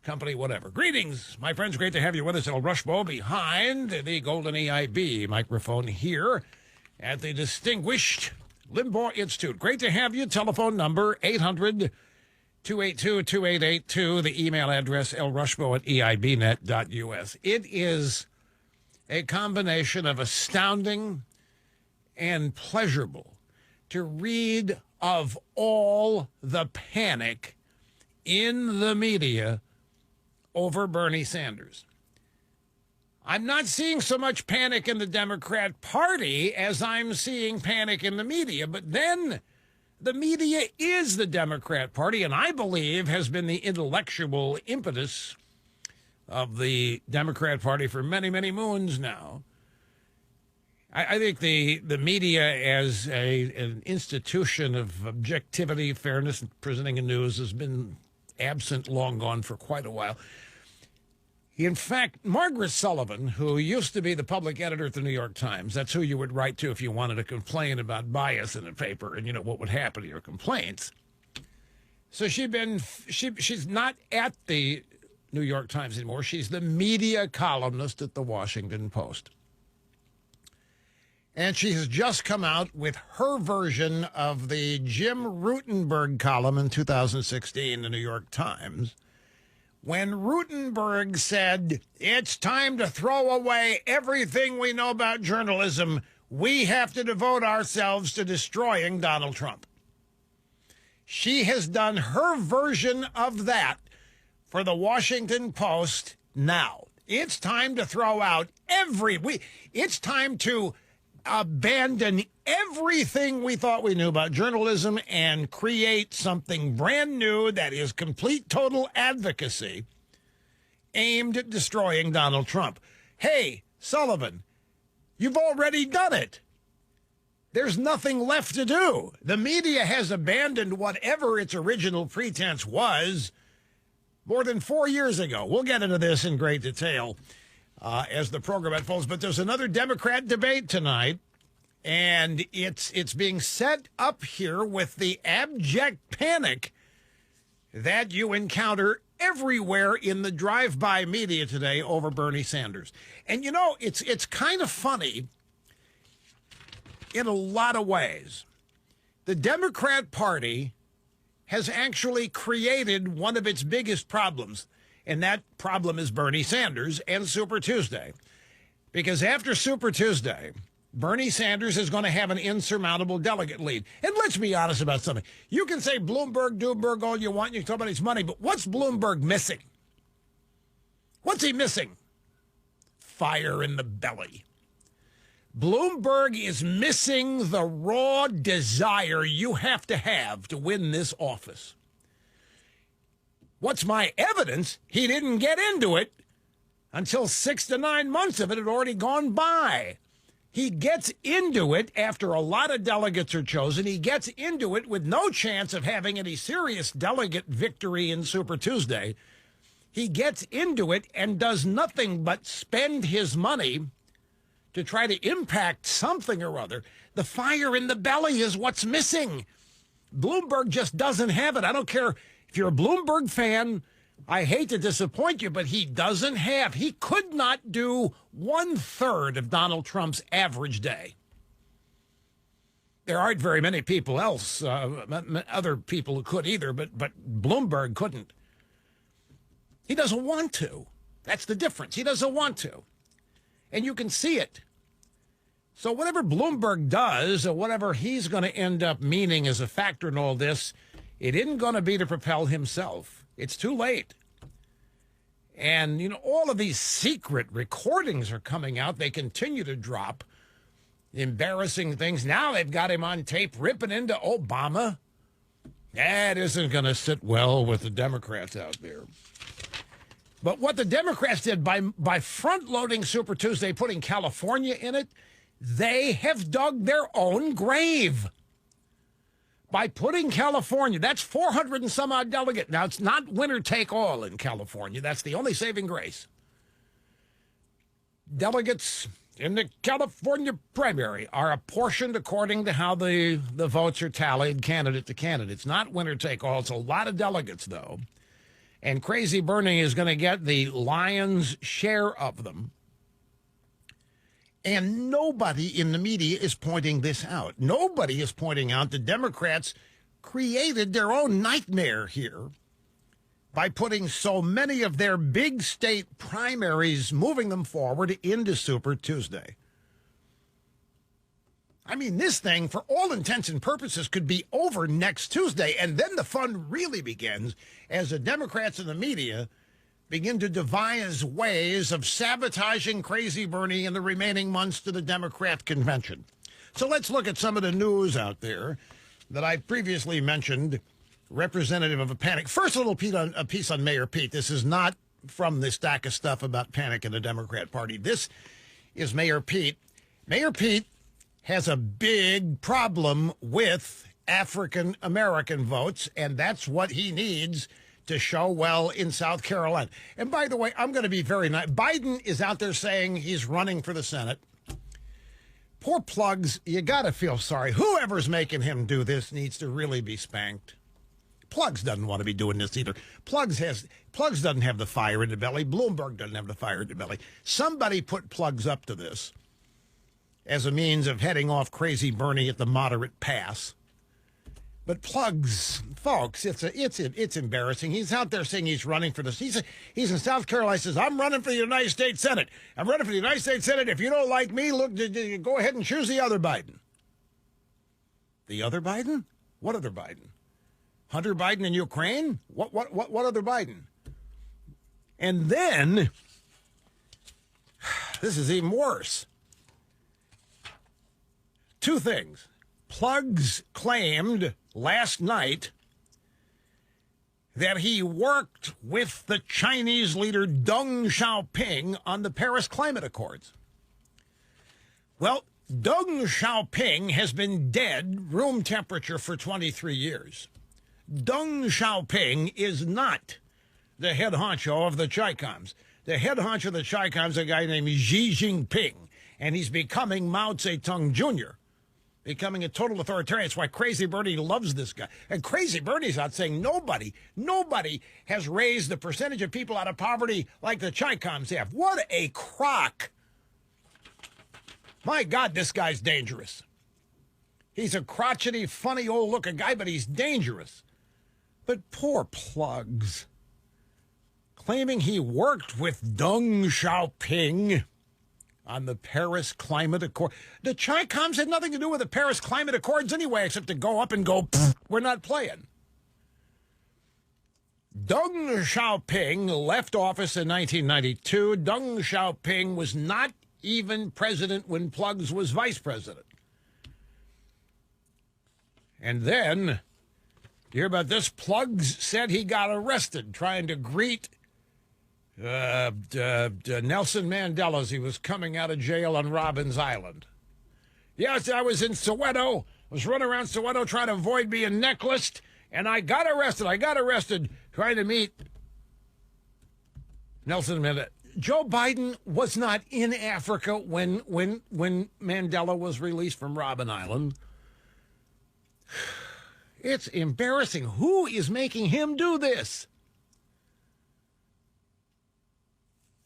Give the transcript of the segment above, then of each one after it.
company, whatever. Greetings, my friends. Great to have you with us. El Rushbo behind the Golden EIB microphone here at the distinguished Limbaugh Institute. Great to have you. Telephone number 800-282-2882. The email address lrushbo@eibnet.us. It is a combination of astounding and pleasurable to read of all the panic in the media over Bernie Sanders. I'm not seeing so much panic in the Democrat Party as I'm seeing panic in the media, but then the media is the Democrat Party, and I believe has been the intellectual impetus of the Democrat Party for many, many moons now. I think the media as an institution of objectivity, fairness, and presenting of news has been absent, long gone for quite a while. In fact, Margaret Sullivan, who used to be the public editor at the New York Times, that's who you would write to if you wanted to complain about bias in a paper and, you know, what would happen to your complaints. So she's not at the New York Times anymore. She's the media columnist at the Washington Post. And she has just come out with her version of the Jim Rutenberg column in 2016 in the New York Times, when Rutenberg said, "It's time to throw away everything we know about journalism. We have to devote ourselves to destroying Donald Trump." She has done her version of that for the Washington Post now. It's time to throw out it's time to abandon everything we thought we knew about journalism and create something brand new that is complete, total advocacy aimed at destroying Donald Trump. Hey, Sullivan, you've already done it. There's nothing left to do. The media has abandoned whatever its original pretense was more than 4 years ago. We'll get into this in great detail as the program unfolds. But there's another Democrat debate tonight, and it's being set up here with the abject panic that you encounter everywhere in the drive-by media today over Bernie Sanders. And, you know, it's kind of funny in a lot of ways. The Democrat Party has actually created one of its biggest problems, and that problem is Bernie Sanders and Super Tuesday. Because after Super Tuesday, Bernie Sanders is going to have an insurmountable delegate lead. And let's be honest about something. You can say Bloomberg, Doomberg, all you want. You can talk about his money, but what's Bloomberg missing? What's he missing? Fire in the belly. Bloomberg is missing the raw desire you have to win this office. What's my evidence? He didn't get into it until 6 to 9 months of it had already gone by. He gets into it after a lot of delegates are chosen. He gets into it with no chance of having any serious delegate victory in Super Tuesday. He gets into it and does nothing but spend his money to try to impact something or other. The fire in the belly is what's missing. Bloomberg just doesn't have it. I don't care if you're a Bloomberg fan. I hate to disappoint you, but he could not do 1/3 of Donald Trump's average day. There aren't very many people else, other people who could either, but Bloomberg couldn't. He doesn't want to. That's the difference. He doesn't want to. And you can see it. So whatever Bloomberg does, or whatever he's going to end up meaning as a factor in all this, it isn't going to be to propel himself. It's too late. And, you know, all of these secret recordings are coming out. They continue to drop. Embarrassing things. Now they've got him on tape ripping into Obama. That isn't going to sit well with the Democrats out there. But what the Democrats did by front-loading Super Tuesday, putting California in it, they have dug their own grave. By putting California, that's 400 and some odd delegates. Now, it's not winner take all in California. That's the only saving grace. Delegates in the California primary are apportioned according to how the votes are tallied candidate to candidate. It's not winner take all. It's a lot of delegates, though. And Crazy Bernie is going to get the lion's share of them. And nobody in the media is pointing this out. Nobody is pointing out the Democrats created their own nightmare here by putting so many of their big state primaries, moving them forward into Super Tuesday. I mean, this thing, for all intents and purposes, could be over next Tuesday, and then the fun really begins as the Democrats and the media begin to devise ways of sabotaging Crazy Bernie in the remaining months to the Democrat convention. So let's look at some of the news out there that I previously mentioned, representative of a panic. First, a little piece on Mayor Pete. This is not from the stack of stuff about panic in the Democrat Party. This is Mayor Pete. Mayor Pete has a big problem with African American votes, and that's what he needs to show well in South Carolina. And by the way, I'm going to be very nice. Biden is out there saying he's running for the Senate. Poor Plugs, you got to feel sorry. Whoever's making him do this needs to really be spanked. Plugs doesn't want to be doing this either. Plugs doesn't have the fire in the belly. Bloomberg doesn't have the fire in the belly. Somebody put Plugs up to this as a means of heading off Crazy Bernie at the moderate pass. But Plugs, folks, it's embarrassing. He's out there saying he's running for this. He's in South Carolina. He says, I'm running for the United States Senate. I'm running for the United States Senate. If you don't like me, look, go ahead and choose the other Biden. The other Biden? What other Biden? Hunter Biden in Ukraine? What other Biden? And then, this is even worse. Two things. Plugs claimed last night that he worked with the Chinese leader Deng Xiaoping on the Paris Climate Accords. Well, Deng Xiaoping has been dead, room temperature, for 23 years. Deng Xiaoping is not the head honcho of the Chi-Coms. The head honcho of the Chi-Coms is a guy named Xi Jinping, and he's becoming Mao Zedong Jr., becoming a total authoritarian. That's why Crazy Bernie loves this guy. And Crazy Bernie's out saying nobody has raised the percentage of people out of poverty like the Chi-Coms have. What a crock. My God, this guy's dangerous. He's a crotchety, funny, old-looking guy, but he's dangerous. But poor Plugs, claiming he worked with Deng Xiaoping on the Paris Climate Accord. The Chi-Coms had nothing to do with the Paris Climate Accords anyway, except to go up and go, we're not playing. Deng Xiaoping left office in 1992. Deng Xiaoping was not even president when Plugs was vice president. And then, you hear about this? Plugs said he got arrested trying to greet Nelson Mandela as he was coming out of jail on Robbins Island. Yes, I was in Soweto. I was running around Soweto trying to avoid being necklaced, and I got arrested. I got arrested trying to meet Nelson Mandela. Joe Biden was not in Africa when Mandela was released from Robben Island. It's embarrassing. Who is making him do this?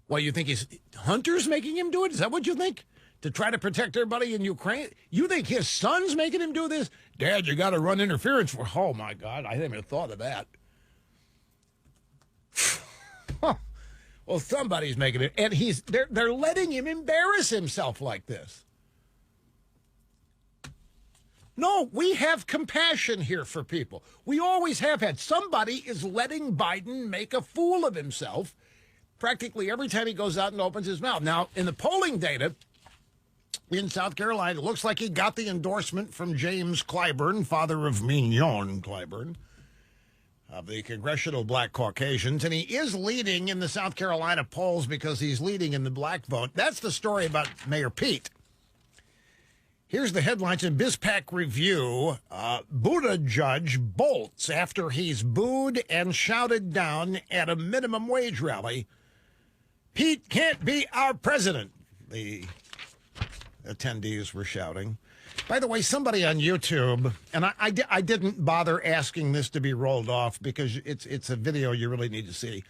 Well, you think Hunter's making him do it? Is that what you think? To try to protect everybody in Ukraine? You think his son's making him do this? Dad, you got to run interference for... Oh, my God, I haven't even thought of that. Well, somebody's making it. And they're letting him embarrass himself like this. No, we have compassion here for people. We always have had. Somebody is letting Biden make a fool of himself practically every time he goes out and opens his mouth. Now, in the polling data in South Carolina, it looks like he got the endorsement from James Clyburn, father of Mignon Clyburn, of the Congressional Black Caucasians, and he is leading in the South Carolina polls because he's leading in the black vote. That's the story about Mayor Pete. Here's the headlines in BizPac Review. Buddha judge bolts after he's booed and shouted down at a minimum wage rally. Pete can't be our president, the attendees were shouting. By the way, somebody on YouTube, and I didn't bother asking this to be rolled off because it's a video you really need to see.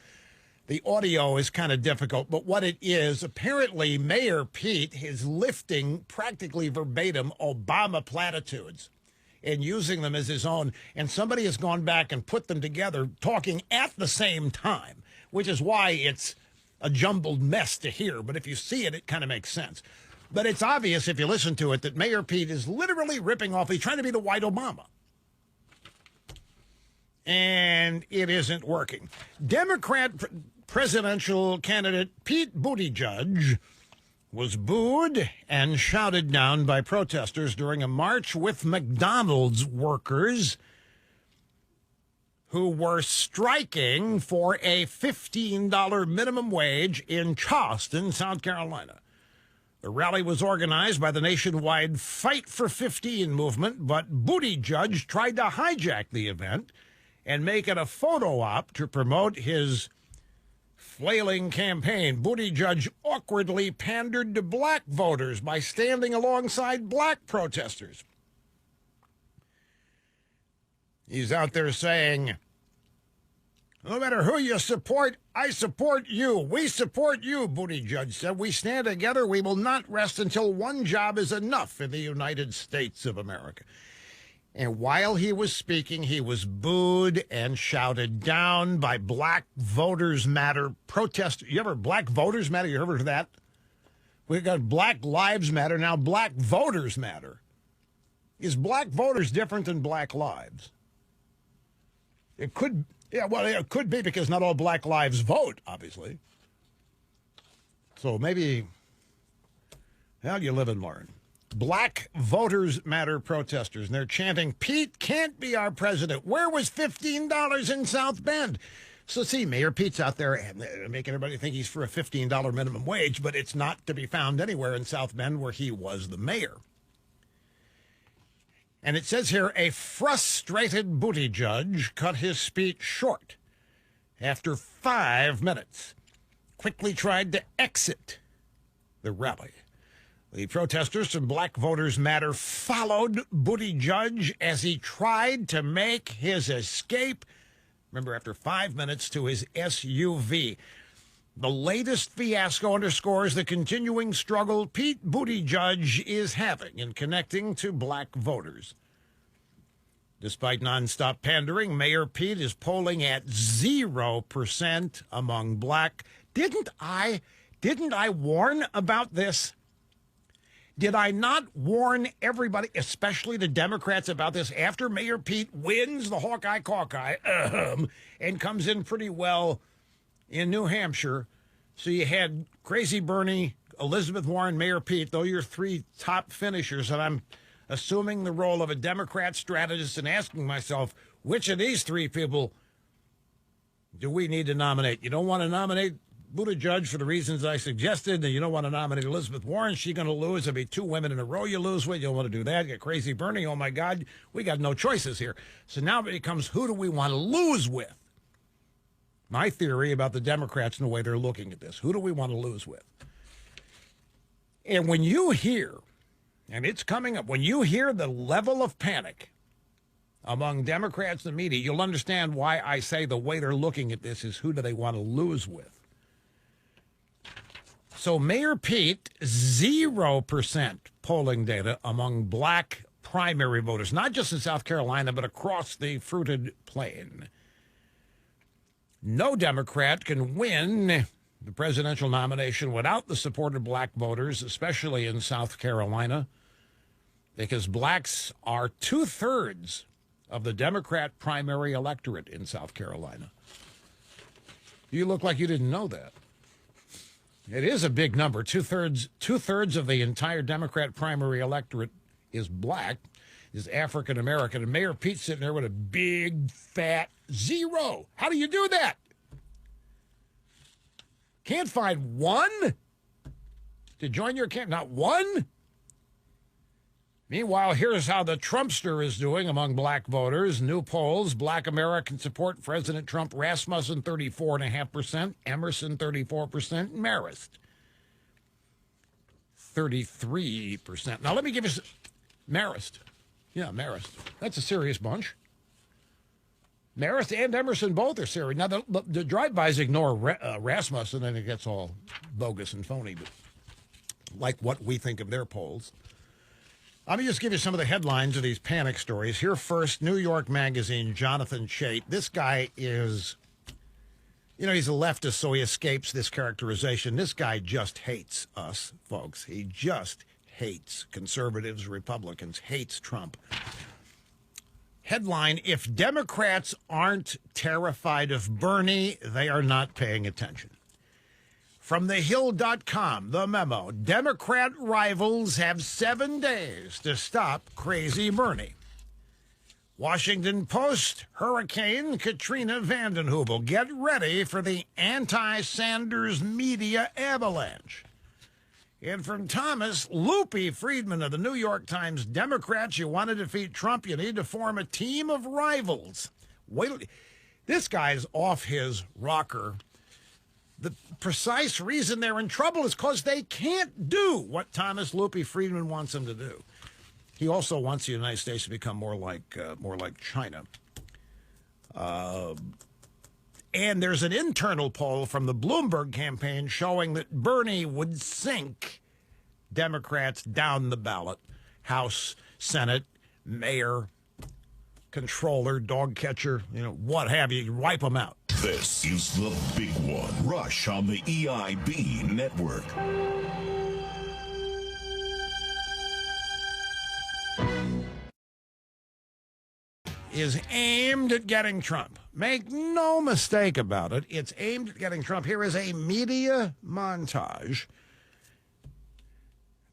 The audio is kind of difficult, but what it is, apparently Mayor Pete is lifting practically verbatim Obama platitudes and using them as his own, and somebody has gone back and put them together talking at the same time, which is why it's a jumbled mess to hear, but if you see it, it kind of makes sense. But it's obvious if you listen to it that Mayor Pete is literally ripping off. He's trying to be the white Obama. And it isn't working. Democrat presidential candidate Pete Buttigieg was booed and shouted down by protesters during a march with McDonald's workers who were striking for a $15 minimum wage in Charleston, South Carolina. The rally was organized by the nationwide Fight for 15 movement, but Buttigieg tried to hijack the event and make it a photo op to promote his flailing campaign. Buttigieg awkwardly pandered to black voters by standing alongside black protesters. He's out there saying, no matter who you support, I support you. We support you, Buttigieg said. We stand together. We will not rest until one job is enough in the United States of America. And while he was speaking, he was booed and shouted down by Black Voters Matter protesters. You ever Black Voters Matter? You ever heard of that? We've got Black Lives Matter, now Black Voters Matter. Is Black voters different than Black lives? It could. Yeah, well, it could be because not all black lives vote, obviously. So maybe, well, you live and learn. Black Voters Matter protesters, and they're chanting, Pete can't be our president. Where was $15 in South Bend? So see, Mayor Pete's out there and making everybody think he's for a $15 minimum wage, but it's not to be found anywhere in South Bend where he was the mayor. And it says here, a frustrated Buttigieg cut his speech short after 5 minutes, quickly tried to exit the rally. The protesters from Black Voters Matter followed Buttigieg as he tried to make his escape, remember, after 5 minutes, to his SUV. The latest fiasco underscores the continuing struggle Pete Buttigieg is having in connecting to black voters. Despite nonstop pandering, Mayor Pete is polling at 0% among black. Didn't I warn about this? Did I not warn everybody, especially the Democrats, about this after Mayor Pete wins the Hawkeye Caucus and comes in pretty well in New Hampshire? So you had Crazy Bernie, Elizabeth Warren, Mayor Pete, though your three top finishers, and I'm assuming the role of a Democrat strategist and asking myself, which of these three people do we need to nominate? You don't want to nominate Buttigieg for the reasons I suggested, and you don't want to nominate Elizabeth Warren. She's going to lose. There'll be two women in a row you lose with. You don't want to do that. You got Crazy Bernie. Oh, my God. We got no choices here. So now it becomes, who do we want to lose with? My theory about the Democrats and the way they're looking at this. Who do we want to lose with? And when you hear, and it's coming up, when you hear the level of panic among Democrats and the media, you'll understand why I say the way they're looking at this is who do they want to lose with. So Mayor Pete, 0% polling data among black primary voters, not just in South Carolina, but across the fruited plain. No Democrat can win the presidential nomination without the support of black voters, especially in South Carolina, because blacks are 2/3 of the Democrat primary electorate in South Carolina. You look like you didn't know that. It is a big number. Two-thirds of the entire Democrat primary electorate is black, is African American, and Mayor Pete's sitting there with a big, fat 0. How do you do that? Can't find one to join your camp? Not one? Meanwhile, here's how the Trumpster is doing among black voters. New polls, black Americans support President Trump. Rasmussen, 34.5%. Emerson, 34%. Marist, 33%. Now, let me give you Marist. Yeah, Marist. That's a serious bunch. Marist and Emerson both are serious. Now, the drive-bys ignore Rasmussen, and it gets all bogus and phony, but like what we think of their polls. Let me just give you some of the headlines of these panic stories. Here first, New York Magazine, Jonathan Chait. This guy is, he's a leftist, so he escapes this characterization. This guy just hates us, folks. He just hates conservatives, Republicans, hates Trump. Headline, if Democrats aren't terrified of Bernie, they are not paying attention. From thehill.com, the memo, Democrat rivals have 7 days to stop crazy Bernie. Washington Post, Hurricane Katrina Vanden Heuvel. Get ready for the anti-Sanders media avalanche. And from Thomas, Loopy Friedman of the New York Times, Democrats, you want to defeat Trump, you need to form a team of rivals. Wait, this guy's off his rocker. The precise reason they're in trouble is because they can't do what Thomas Loopy Friedman wants them to do. He also wants the United States to become more like China. And there's an internal poll from the Bloomberg campaign showing that Bernie would sink Democrats down the ballot. House, Senate, mayor, controller, dog catcher, what have you. Wipe them out. This is the big one. Rush on the EIB network. Is aimed at getting Trump. Make no mistake about it. It's aimed at getting Trump. Here is a media montage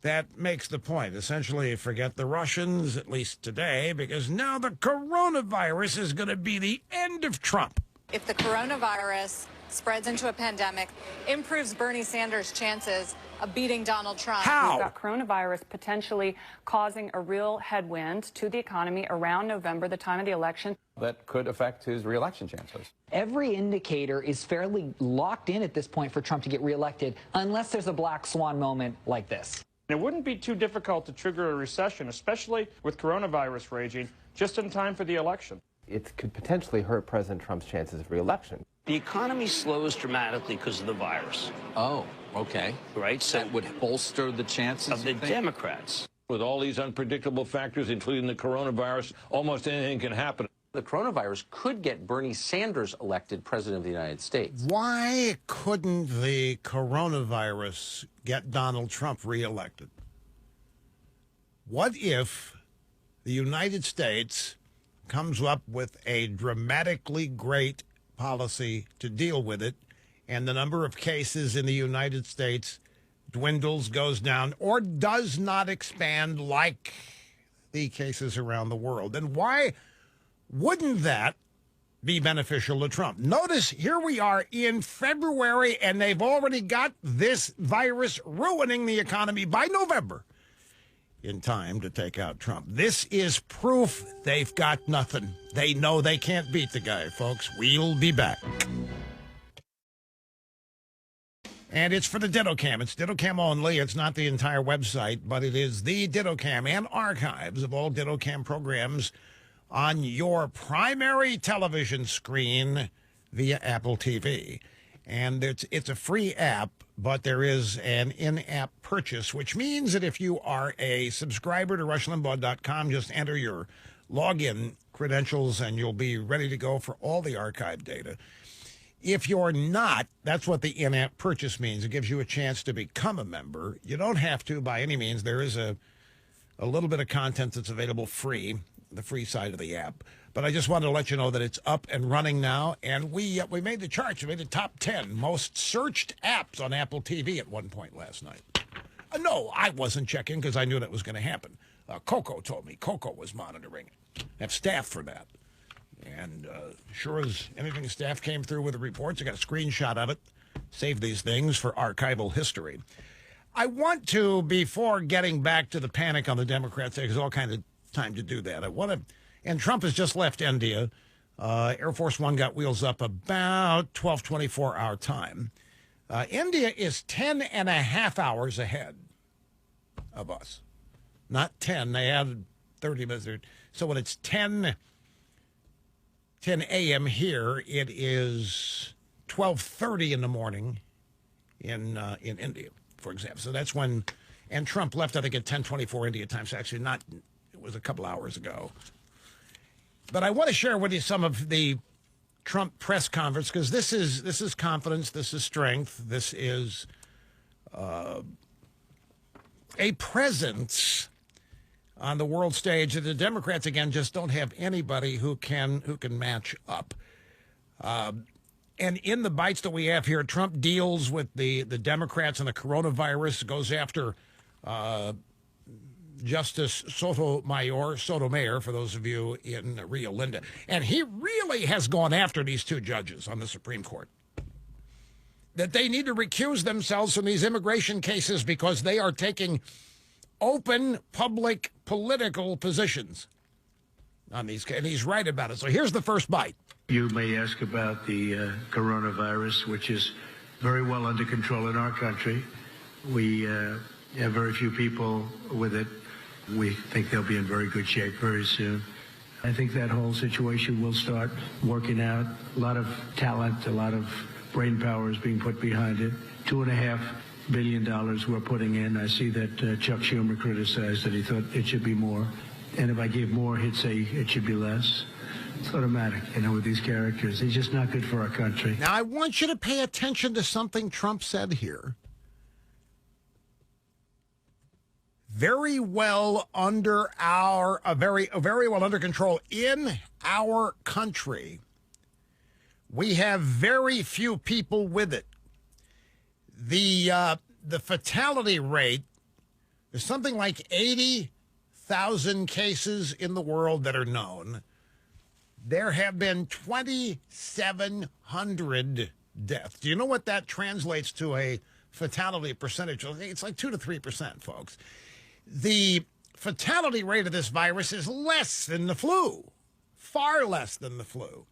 that makes the point. Essentially, forget the Russians, at least today, because now the coronavirus is going to be the end of Trump. If the coronavirus spreads into a pandemic, improves Bernie Sanders' chances of beating Donald Trump. How? We've got coronavirus potentially causing a real headwind to the economy around November, the time of the election. That could affect his reelection chances. Every indicator is fairly locked in at this point for Trump to get reelected, unless there's a black swan moment like this. It wouldn't be too difficult to trigger a recession, especially with coronavirus raging, just in time for the election. It could potentially hurt President Trump's chances of reelection. The economy slows dramatically because of the virus. Oh, okay. Right? So that would bolster the chances of the Democrats. With all these unpredictable factors, including the coronavirus, almost anything can happen. The coronavirus could get Bernie Sanders elected president of the United States. Why couldn't the coronavirus get Donald Trump reelected? What if the United States comes up with a dramatically great policy to deal with it, and the number of cases in the United States dwindles, goes down, or does not expand like the cases around the world? And why wouldn't that be beneficial to Trump? Notice here we are in February, and they've already got this virus ruining the economy by November in time to take out Trump. This is proof they've got nothing. They know they can't beat the guy, folks. We'll be back. And it's for the DittoCam. It's DittoCam only. It's not the entire website, but it is the DittoCam and archives of all DittoCam programs on your primary television screen via Apple TV. And it's a free app, but there is an in-app purchase, which means that if you are a subscriber to RushLimbaugh.com, just enter your login credentials and you'll be ready to go for all the archive data. If you're not, that's what the in-app purchase means. It gives you a chance to become a member. You don't have to by any means. There is a little bit of content that's available free, the free side of the app. But I just wanted to let you know that it's up and running now, and we made the charts. We made the top 10 most searched apps on Apple TV at one point last night. No, I wasn't checking because I knew that was going to happen. Coco told me. Coco was monitoring it. I have staff for that. And sure as anything, staff came through with the reports. I got a screenshot of it. Save these things for archival history. I want to, before getting back to the panic on the Democrats, there's all kind of time to do that. I want to. And Trump has just left India. Air Force One got wheels up about 12:24 our time. India is 10 and a half hours ahead of us. not 10. They added 30 minutes. So when it's 10 a.m. here, it is 12:30 in the morning in India, for example. So that's when, and Trump left, I think, at 10:24 India time. So actually not, it was a couple hours ago. But I want to share with you some of the Trump press conference, because this is confidence, this is strength, this is a presence on the world stage that the Democrats, again, just don't have anybody who can match up. And in the bites that we have here, Trump deals with the Democrats and the coronavirus, goes after Justice Sotomayor, for those of you in Rio Linda. And he really has gone after these two judges on the Supreme Court, that they need to recuse themselves from these immigration cases because they are taking open, public, political positions on these cases. And he's right about it. So here's the first bite. You may ask about the coronavirus, which is very well under control in our country. We have very few people with it. We think they'll be in very good shape very soon. I think that whole situation will start working out. A lot of talent, a lot of brain power is being put behind it. $2.5 billion we're putting in. I see that Chuck Schumer criticized that he thought it should be more. And if I gave more, he'd say it should be less. It's automatic, with these characters. He's just not good for our country. Now, I want you to pay attention to something Trump said here. Very well under very well under control in our country. We have very few people with it. The fatality rate is something like 80,000 cases in the world that are known. There have been 2,700 deaths. Do you know what that translates to a fatality percentage? It's like 2 to 3%, folks. The fatality rate of this virus is less than the flu, far less than the flu.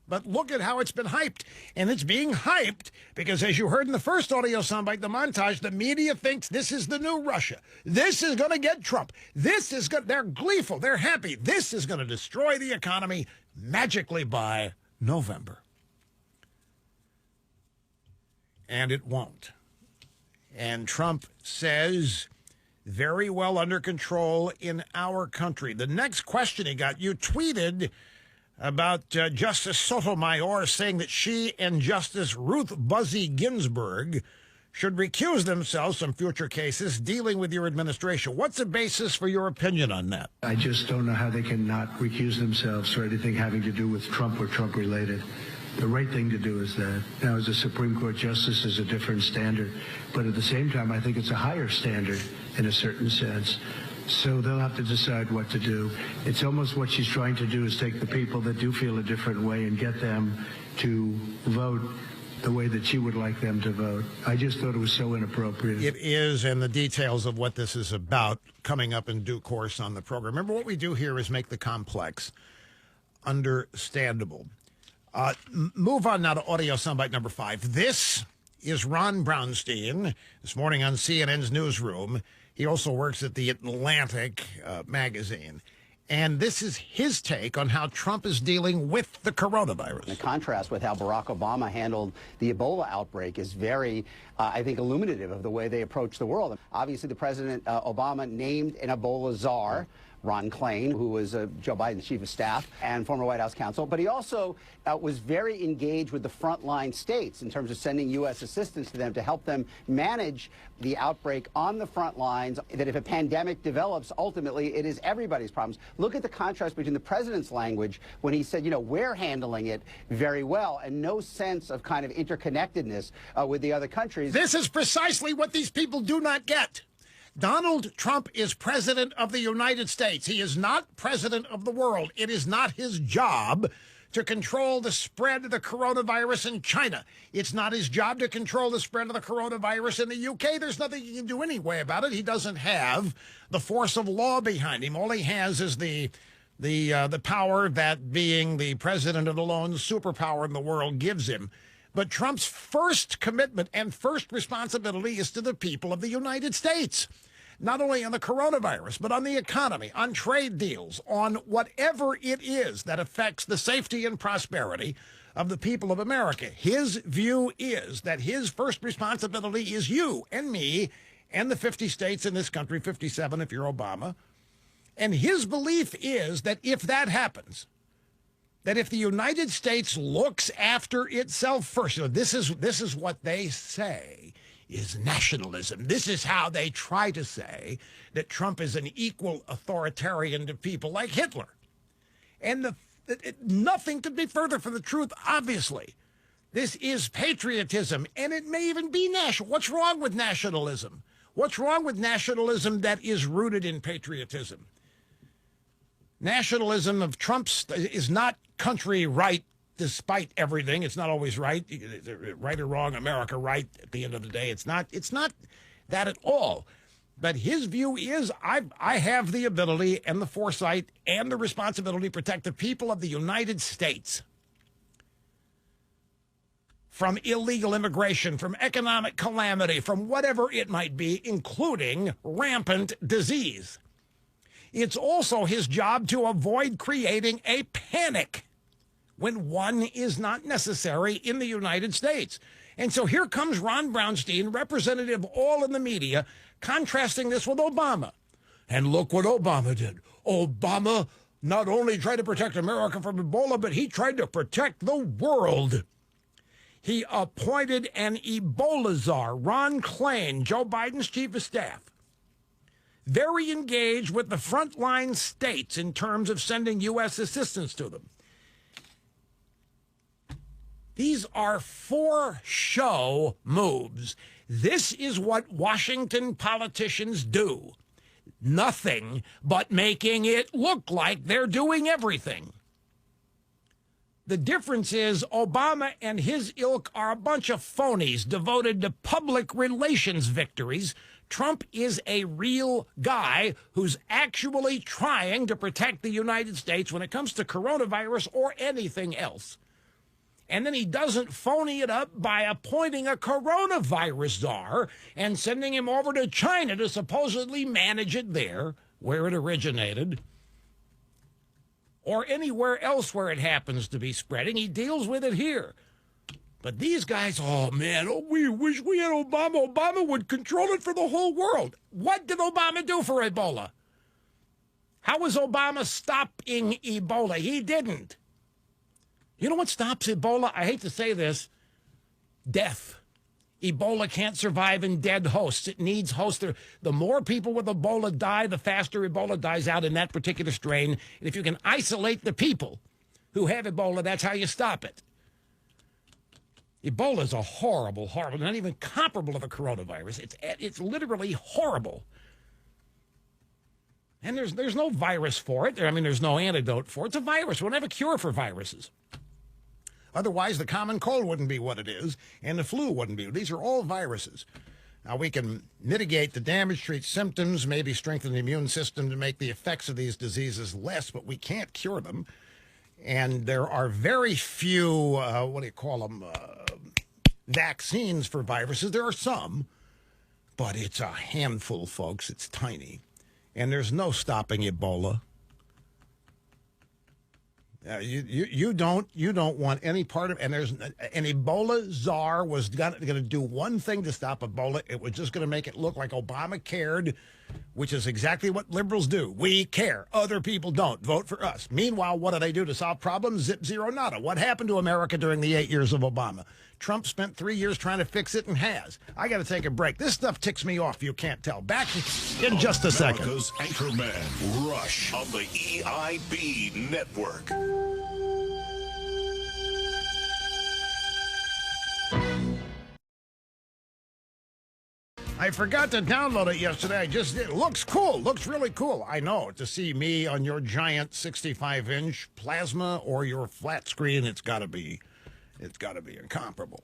But look at how it's been hyped. And it's being hyped because, as you heard in the first audio soundbite, the montage, the media thinks this is the new Russia. This is going to get Trump. They're gleeful. They're happy. This is going to destroy the economy magically by November. And it won't. And Trump says, very well under control in our country. The next question he got, you tweeted about Justice Sotomayor saying that she and Justice Ruth Buzzy Ginsburg should recuse themselves from future cases dealing with your administration. What's the basis for your opinion on that? I just don't know how they can not recuse themselves for anything having to do with Trump or Trump-related. The right thing to do is that. Now, as a Supreme Court justice, is a different standard. But at the same time, I think it's a higher standard in a certain sense. So they'll have to decide what to do. It's almost what she's trying to do is take the people that do feel a different way and get them to vote the way that she would like them to vote. I just thought it was so inappropriate. It is, and the details of what this is about coming up in due course on the program. Remember, what we do here is make the complex understandable. Move on now to audio soundbite number 5. This is Ron Brownstein this morning on CNN's Newsroom. He also works at the Atlantic magazine. And this is his take on how Trump is dealing with the coronavirus. The contrast with how Barack Obama handled the Ebola outbreak is very, I think, illuminative of the way they approach the world. Obviously, the President Obama named an Ebola czar, Ron Klain, who was Joe Biden's chief of staff and former White House counsel. But he also was very engaged with the frontline states in terms of sending U.S. assistance to them to help them manage the outbreak on the front lines, that if a pandemic develops, ultimately it is everybody's problems. Look at the contrast between the president's language when he said, we're handling it very well, and no sense of kind of interconnectedness with the other countries. This is precisely what these people do not get. Donald Trump is president of the United States. He is not president of the world. It is not his job to control the spread of the coronavirus in China. It's not his job to control the spread of the coronavirus in the UK. There's nothing he can do anyway about it. He doesn't have the force of law behind him. All he has is the power that being the president of the lone superpower in the world gives him. But Trump's first commitment and first responsibility is to the people of the United States. not only on the coronavirus, but on the economy, on trade deals, on whatever it is that affects the safety and prosperity of the people of America. His view is that his first responsibility is you and me and the 50 states in this country, 57 if you're Obama. And his belief is that if that happens, that if the United States looks after itself first, this is what they say is nationalism. This is how they try to say that Trump is an equal authoritarian to people like Hitler. And nothing could be further from the truth, obviously. This is patriotism, and it may even be national. What's wrong with nationalism? What's wrong with nationalism that is rooted in patriotism? Nationalism of Trump's is not country right despite everything. It's not always right. Right or wrong, America right at the end of the day. It's not that at all. But his view is I have the ability and the foresight and the responsibility to protect the people of the United States from illegal immigration, from economic calamity, from whatever it might be, including rampant disease. It's also his job to avoid creating a panic when one is not necessary in the United States. And so here comes Ron Brownstein, representative all in the media, contrasting this with Obama. And look what Obama did. Obama not only tried to protect America from Ebola, but he tried to protect the world. He appointed an Ebola czar, Ron Klain, Joe Biden's chief of staff, very engaged with the frontline states in terms of sending U.S. assistance to them. These are for-show moves. This is what Washington politicians do. Nothing but making it look like they're doing everything. The difference is Obama and his ilk are a bunch of phonies devoted to public relations victories. Trump is a real guy who's actually trying to protect the United States when it comes to coronavirus or anything else. And then he doesn't phony it up by appointing a coronavirus czar and sending him over to China to supposedly manage it there, where it originated, or anywhere else where it happens to be spreading. He deals with it here. But these guys, oh, man, we wish we had Obama. Obama would control it for the whole world. What did Obama do for Ebola? How was Obama stopping Ebola? He didn't. You know what stops Ebola? I hate to say this. Death. Ebola can't survive in dead hosts. It needs hosts. The more people with Ebola die, the faster Ebola dies out in that particular strain. And if you can isolate the people who have Ebola, that's how you stop it. Ebola is a horrible, not even comparable to the coronavirus. It's literally horrible. And there's no virus for it. I mean, there's no antidote for it. It's a virus. We don't have a cure for viruses. Otherwise, the common cold wouldn't be what it is, and the flu wouldn't be. These are all viruses. Now, we can mitigate the damage, treat symptoms, maybe strengthen the immune system to make the effects of these diseases less, but we can't cure them. And there are very few, vaccines for viruses. There are some, but it's a handful, folks. It's tiny. And there's no stopping Ebola. You don't want any part of, and there's an Ebola czar was going to do one thing to stop Ebola. It was just going to make it look like Obama cared, which is exactly what liberals do. We care. Other people don't. Vote for us. Meanwhile, what do they do to solve problems? Zip, zero, nada. What happened to America during the 8 years of Obama? Trump spent 3 years trying to fix it and has. I got to take a break. This stuff ticks me off. You can't tell. Back in just a second. America's Anchorman, Rush, on the EIB Network. I forgot to download it yesterday. I just did. It looks cool. Looks really cool. I know. To see me on your giant 65-inch plasma or your flat screen, it's got to be incomparable.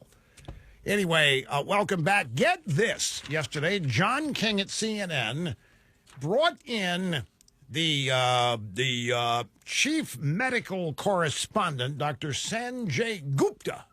Anyway, welcome back. Get this. Yesterday, John King at CNN brought in the chief medical correspondent, Dr. Sanjay Gupta,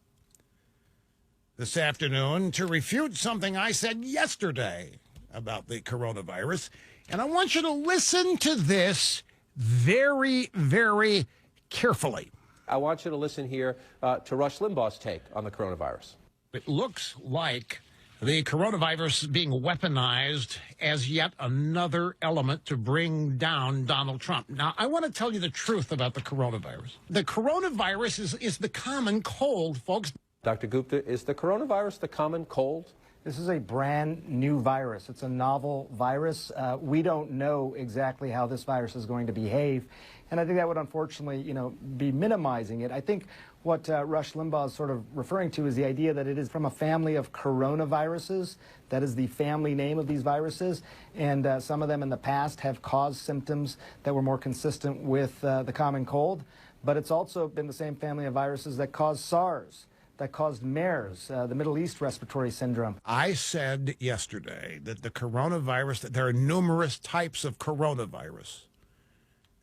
this afternoon to refute something I said yesterday about the coronavirus. And I want you to listen to this very, very carefully. I want you to listen here to Rush Limbaugh's take on the coronavirus. It looks like the coronavirus being weaponized as yet another element to bring down Donald Trump. Now, I want to tell you the truth about the coronavirus. The coronavirus is the common cold, folks. Dr. Gupta, is the coronavirus the common cold? This is a brand new virus. It's a novel virus. We don't know exactly how this virus is going to behave. And I think that would unfortunately, be minimizing it. I think what Rush Limbaugh is sort of referring to is the idea that it is from a family of coronaviruses. That is the family name of these viruses. And some of them in the past have caused symptoms that were more consistent with the common cold. But it's also been the same family of viruses that caused SARS, that caused MERS, the Middle East Respiratory Syndrome. I said yesterday that the coronavirus, that there are numerous types of coronavirus.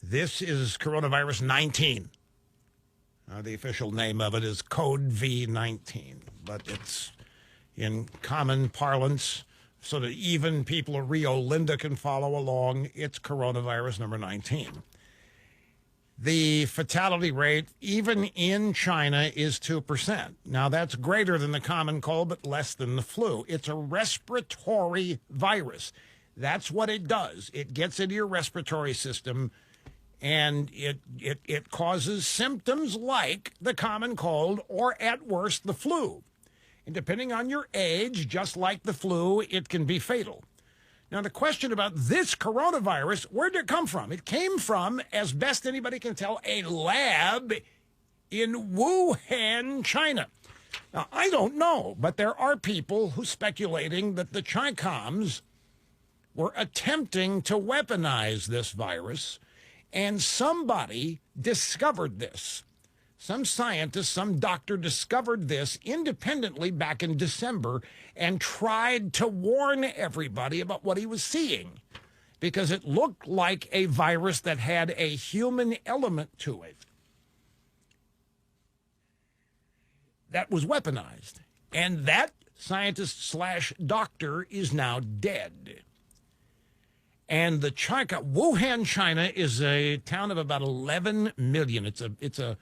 This is coronavirus 19. The official name of it is Code V19, but it's in common parlance so that even people of Rio Linda can follow along. It's coronavirus number 19. The fatality rate, even in China, is 2%. Now, that's greater than the common cold, but less than the flu. It's a respiratory virus. That's what it does. It gets into your respiratory system, and it causes symptoms like the common cold or, at worst, the flu. And depending on your age, just like the flu, it can be fatal. Now, the question about this coronavirus, where did it come from? It came from, as best anybody can tell, a lab in Wuhan, China. Now, I don't know, but there are people who speculating that the Chi-Coms were attempting to weaponize this virus, and somebody discovered this. Some scientist, some doctor discovered this independently back in December and tried to warn everybody about what he was seeing because it looked like a virus that had a human element to it that was weaponized. And that scientist/doctor is now dead. And the Wuhan, China is a town of about 11 million. It's a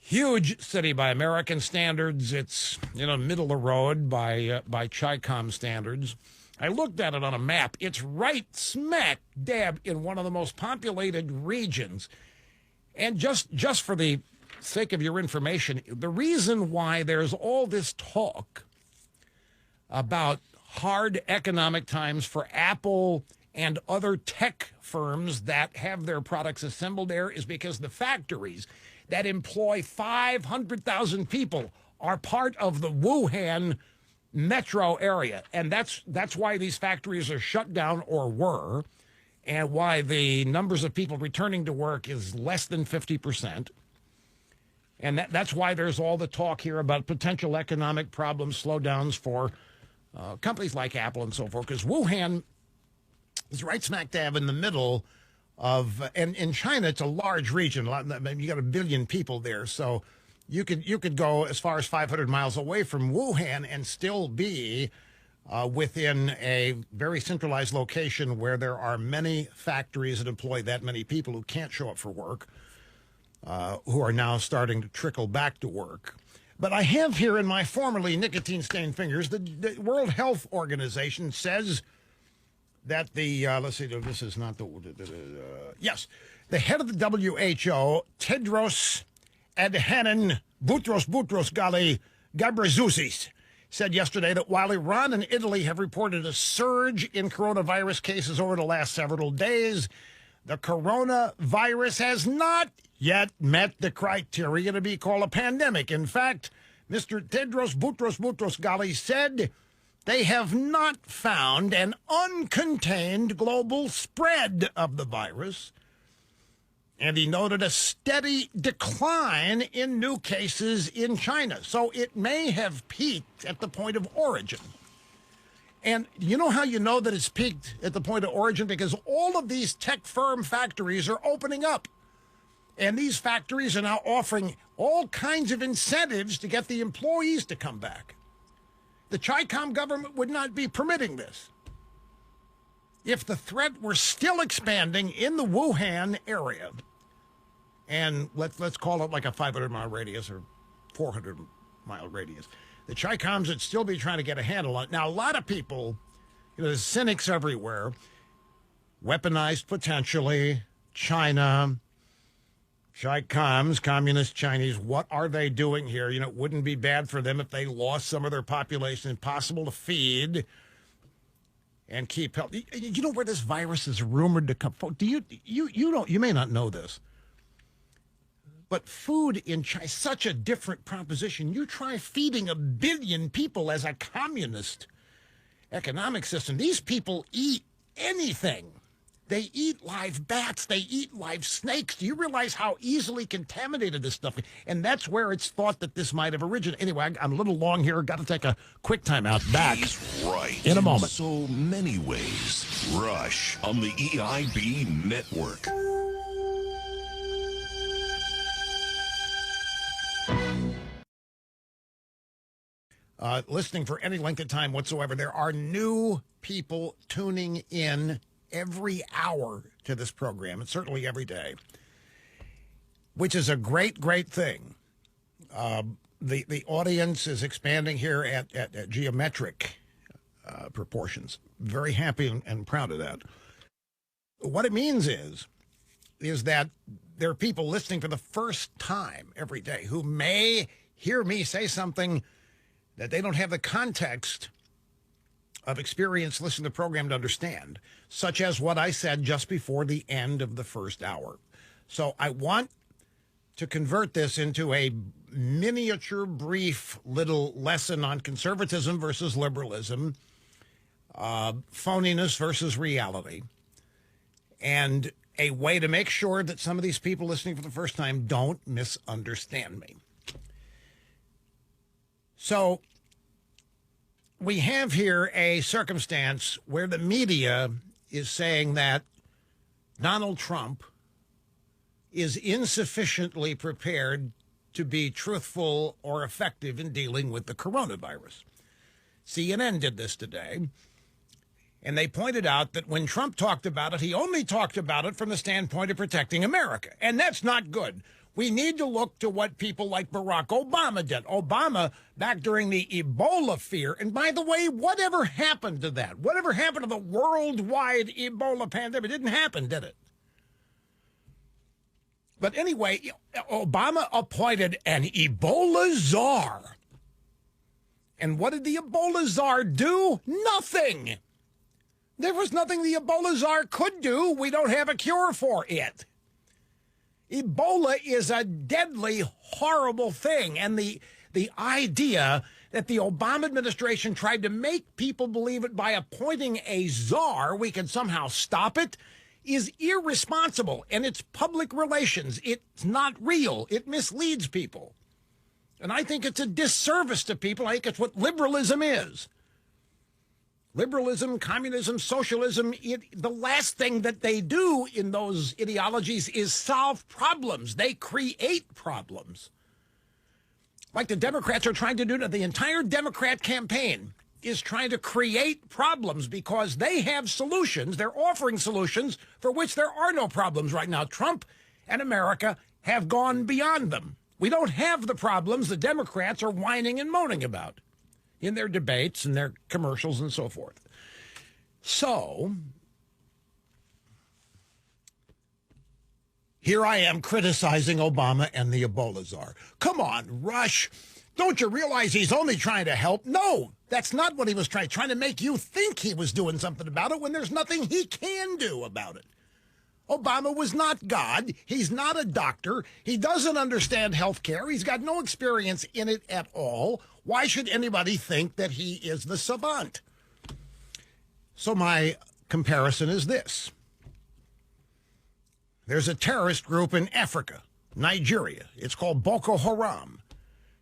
huge city by American standards. It's, middle of the road by Chi-Com standards. I looked at it on a map. It's right smack dab in one of the most populated regions. And just for the sake of your information, the reason why there's all this talk about hard economic times for Apple and other tech firms that have their products assembled there is because the factories that employ 500,000 people are part of the Wuhan metro area. And that's why these factories are shut down or were, and why the numbers of people returning to work is less than 50%. And that's why there's all the talk here about potential economic problems, slowdowns for companies like Apple and so forth, because Wuhan is right smack dab in the middle of, and in China, it's a large region. You got 1 billion people there, so you could go as far as 500 miles away from Wuhan and still be within a very centralized location where there are many factories that employ that many people who can't show up for work, who are now starting to trickle back to work. But I have here in my formerly nicotine-stained fingers, the World Health Organization says that the, let's see, this is not the, yes, the head of the WHO, Tedros Adhanom Ghebreyesus Ghebreyesus, said yesterday that while Iran and Italy have reported a surge in coronavirus cases over the last several days, the coronavirus has not yet met the criteria to be called a pandemic. In fact, Mr. Tedros Ghebreyesus said they have not found an uncontained global spread of the virus, and he noted a steady decline in new cases in China. So it may have peaked at the point of origin. And you know how you know that it's peaked at the point of origin? Because all of these tech firm factories are opening up. And these factories are now offering all kinds of incentives to get the employees to come back. The Chi-Com government would not be permitting this. if the threat were still expanding in the Wuhan area, and let's call it like a 500-mile radius or 400-mile radius, the Chi-Coms would still be trying to get a handle on it. Now, a lot of people, there's cynics everywhere, weaponized potentially, China, Chi-Coms, communist Chinese, what are they doing here? It wouldn't be bad for them if they lost some of their population, impossible to feed and keep health. You know where this virus is rumored to come from? You may not know this. But food in China is such a different proposition. You try feeding 1 billion people as a communist economic system. These people eat anything. They eat live bats. They eat live snakes. Do you realize how easily contaminated this stuff is? And that's where it's thought that this might have originated. Anyway, I'm a little long here. Got to take a quick time out. Back He's right in a moment. In so many ways. Rush on the EIB network. Listening for any length of time whatsoever, there are new people tuning in every hour to this program, and certainly every day, which is a great, great thing. The audience is expanding here at geometric proportions. Very happy and proud of that. What it means is that there are people listening for the first time every day who may hear me say something that they don't have the context of experience listening to the program to understand, such as what I said just before the end of the first hour. So I want to convert this into a miniature, brief little lesson on conservatism versus liberalism, phoniness versus reality, and a way to make sure that some of these people listening for the first time don't misunderstand me. So we have here a circumstance where the media is saying that Donald Trump is insufficiently prepared to be truthful or effective in dealing with the coronavirus. CNN did this today, and they pointed out that when Trump talked about it, he only talked about it from the standpoint of protecting America, and that's not good. We need to look to what people like Barack Obama did. Obama, back during the Ebola fear, and by the way, whatever happened to that? Whatever happened to the worldwide Ebola pandemic? It didn't happen, did it? But anyway, Obama appointed an Ebola czar. And what did the Ebola czar do? Nothing. There was nothing the Ebola czar could do. We don't have a cure for it. Ebola is a deadly, horrible thing. And the idea that the Obama administration tried to make people believe it by appointing a czar, we can somehow stop it, is irresponsible. And it's public relations. It's not real. It misleads people. And I think it's a disservice to people. I think it's what liberalism is. Liberalism, communism, socialism, the last thing that they do in those ideologies is solve problems. They create problems. Like the Democrats are trying to do. The entire Democrat campaign is trying to create problems because they have solutions. They're offering solutions for which there are no problems right now. Trump and America have gone beyond them. We don't have the problems the Democrats are whining and moaning about in their debates and their commercials and so forth. So here I am criticizing Obama and the Ebola czar. Come on, Rush. Don't you realize he's only trying to help? No, that's not what he was trying to make you think he was doing something about it when there's nothing he can do about it. Obama was not God. He's not a doctor. He doesn't understand health care. He's got no experience in it at all. Why should anybody think that he is the savant? So my comparison is this. There's a terrorist group in Africa, Nigeria. It's called Boko Haram.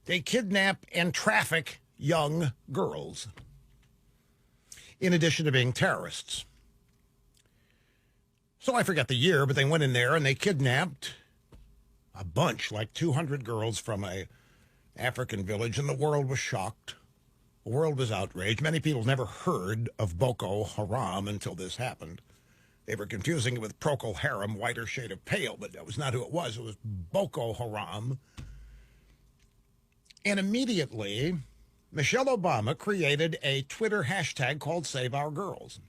They kidnap and traffic young girls, in addition to being terrorists. So I forget the year, but they went in there and they kidnapped a bunch, like 200 girls from a African village, and the world was shocked The world was outraged. Many people never heard of Boko Haram until this happened. They were confusing it with Procol Harum, whiter shade of pale, but that was not who it was. It was Boko Haram. And immediately, Michelle Obama created a Twitter hashtag called Save Our Girls.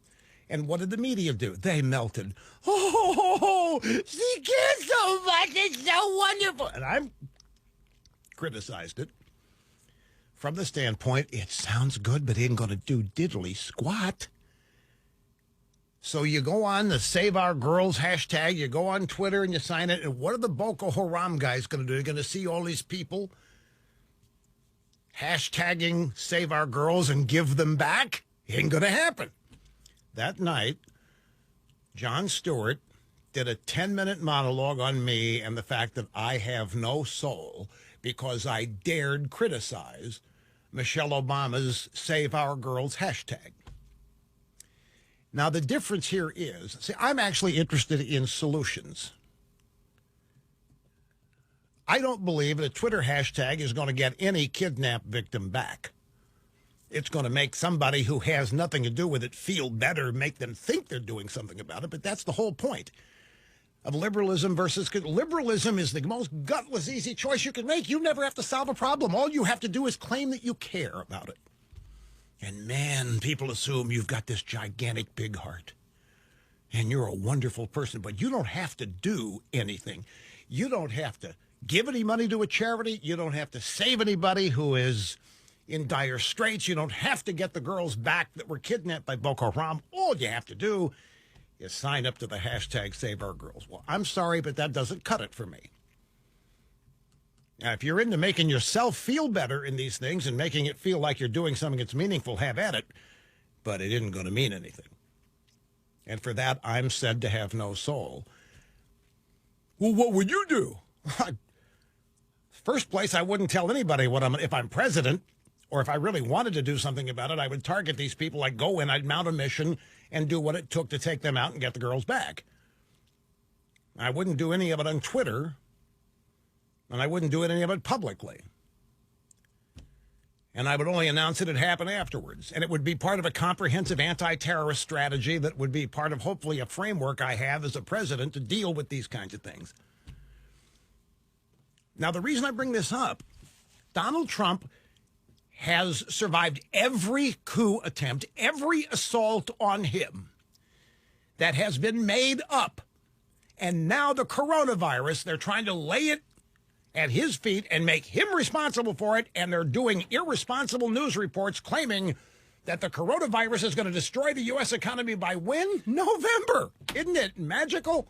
And what did the media do? They melted. Oh, she cares so much. It's so wonderful. And I criticized it from the standpoint, it sounds good, but it ain't going to do diddly squat. So you go on the Save Our Girls hashtag, you go on Twitter and you sign it, and what are the Boko Haram guys going to do? They're going to see all these people hashtagging Save Our Girls and give them back? It ain't going to happen. That night, Jon Stewart did a 10-minute monologue on me and the fact that I have no soul because I dared criticize Michelle Obama's Save Our Girls hashtag. Now, the difference here is, see, I'm actually interested in solutions. I don't believe that a Twitter hashtag is going to get any kidnapped victim back. It's going to make somebody who has nothing to do with it feel better, make them think they're doing something about it, but that's the whole point of liberalism versus... Liberalism is the most gutless, easy choice you can make. You never have to solve a problem. All you have to do is claim that you care about it. And man, people assume you've got this gigantic big heart and you're a wonderful person, but you don't have to do anything. You don't have to give any money to a charity. You don't have to save anybody who is in dire straits. You don't have to get the girls back that were kidnapped by Boko Haram. All you have to do is sign up to the hashtag Save Our Girls. Well, I'm sorry, but that doesn't cut it for me. Now, if you're into making yourself feel better in these things and making it feel like you're doing something that's meaningful, have at it. But it isn't going to mean anything. And for that, I'm said to have no soul. Well, what would you do? First place, I wouldn't tell anybody what if I'm president, or if I really wanted to do something about it, I would target these people. I'd go in, I'd mount a mission and do what it took to take them out and get the girls back. I wouldn't do any of it on Twitter. And I wouldn't do any of it publicly. And I would only announce it had happened afterwards. And it would be part of a comprehensive anti-terrorist strategy that would be part of, hopefully, a framework I have as a president to deal with these kinds of things. Now, the reason I bring this up, Donald Trump has survived every coup attempt, every assault on him that has been made up. And now the coronavirus, they're trying to lay it at his feet and make him responsible for it, and they're doing irresponsible news reports claiming that the coronavirus is going to destroy the U.S. economy by when? November. Isn't it magical?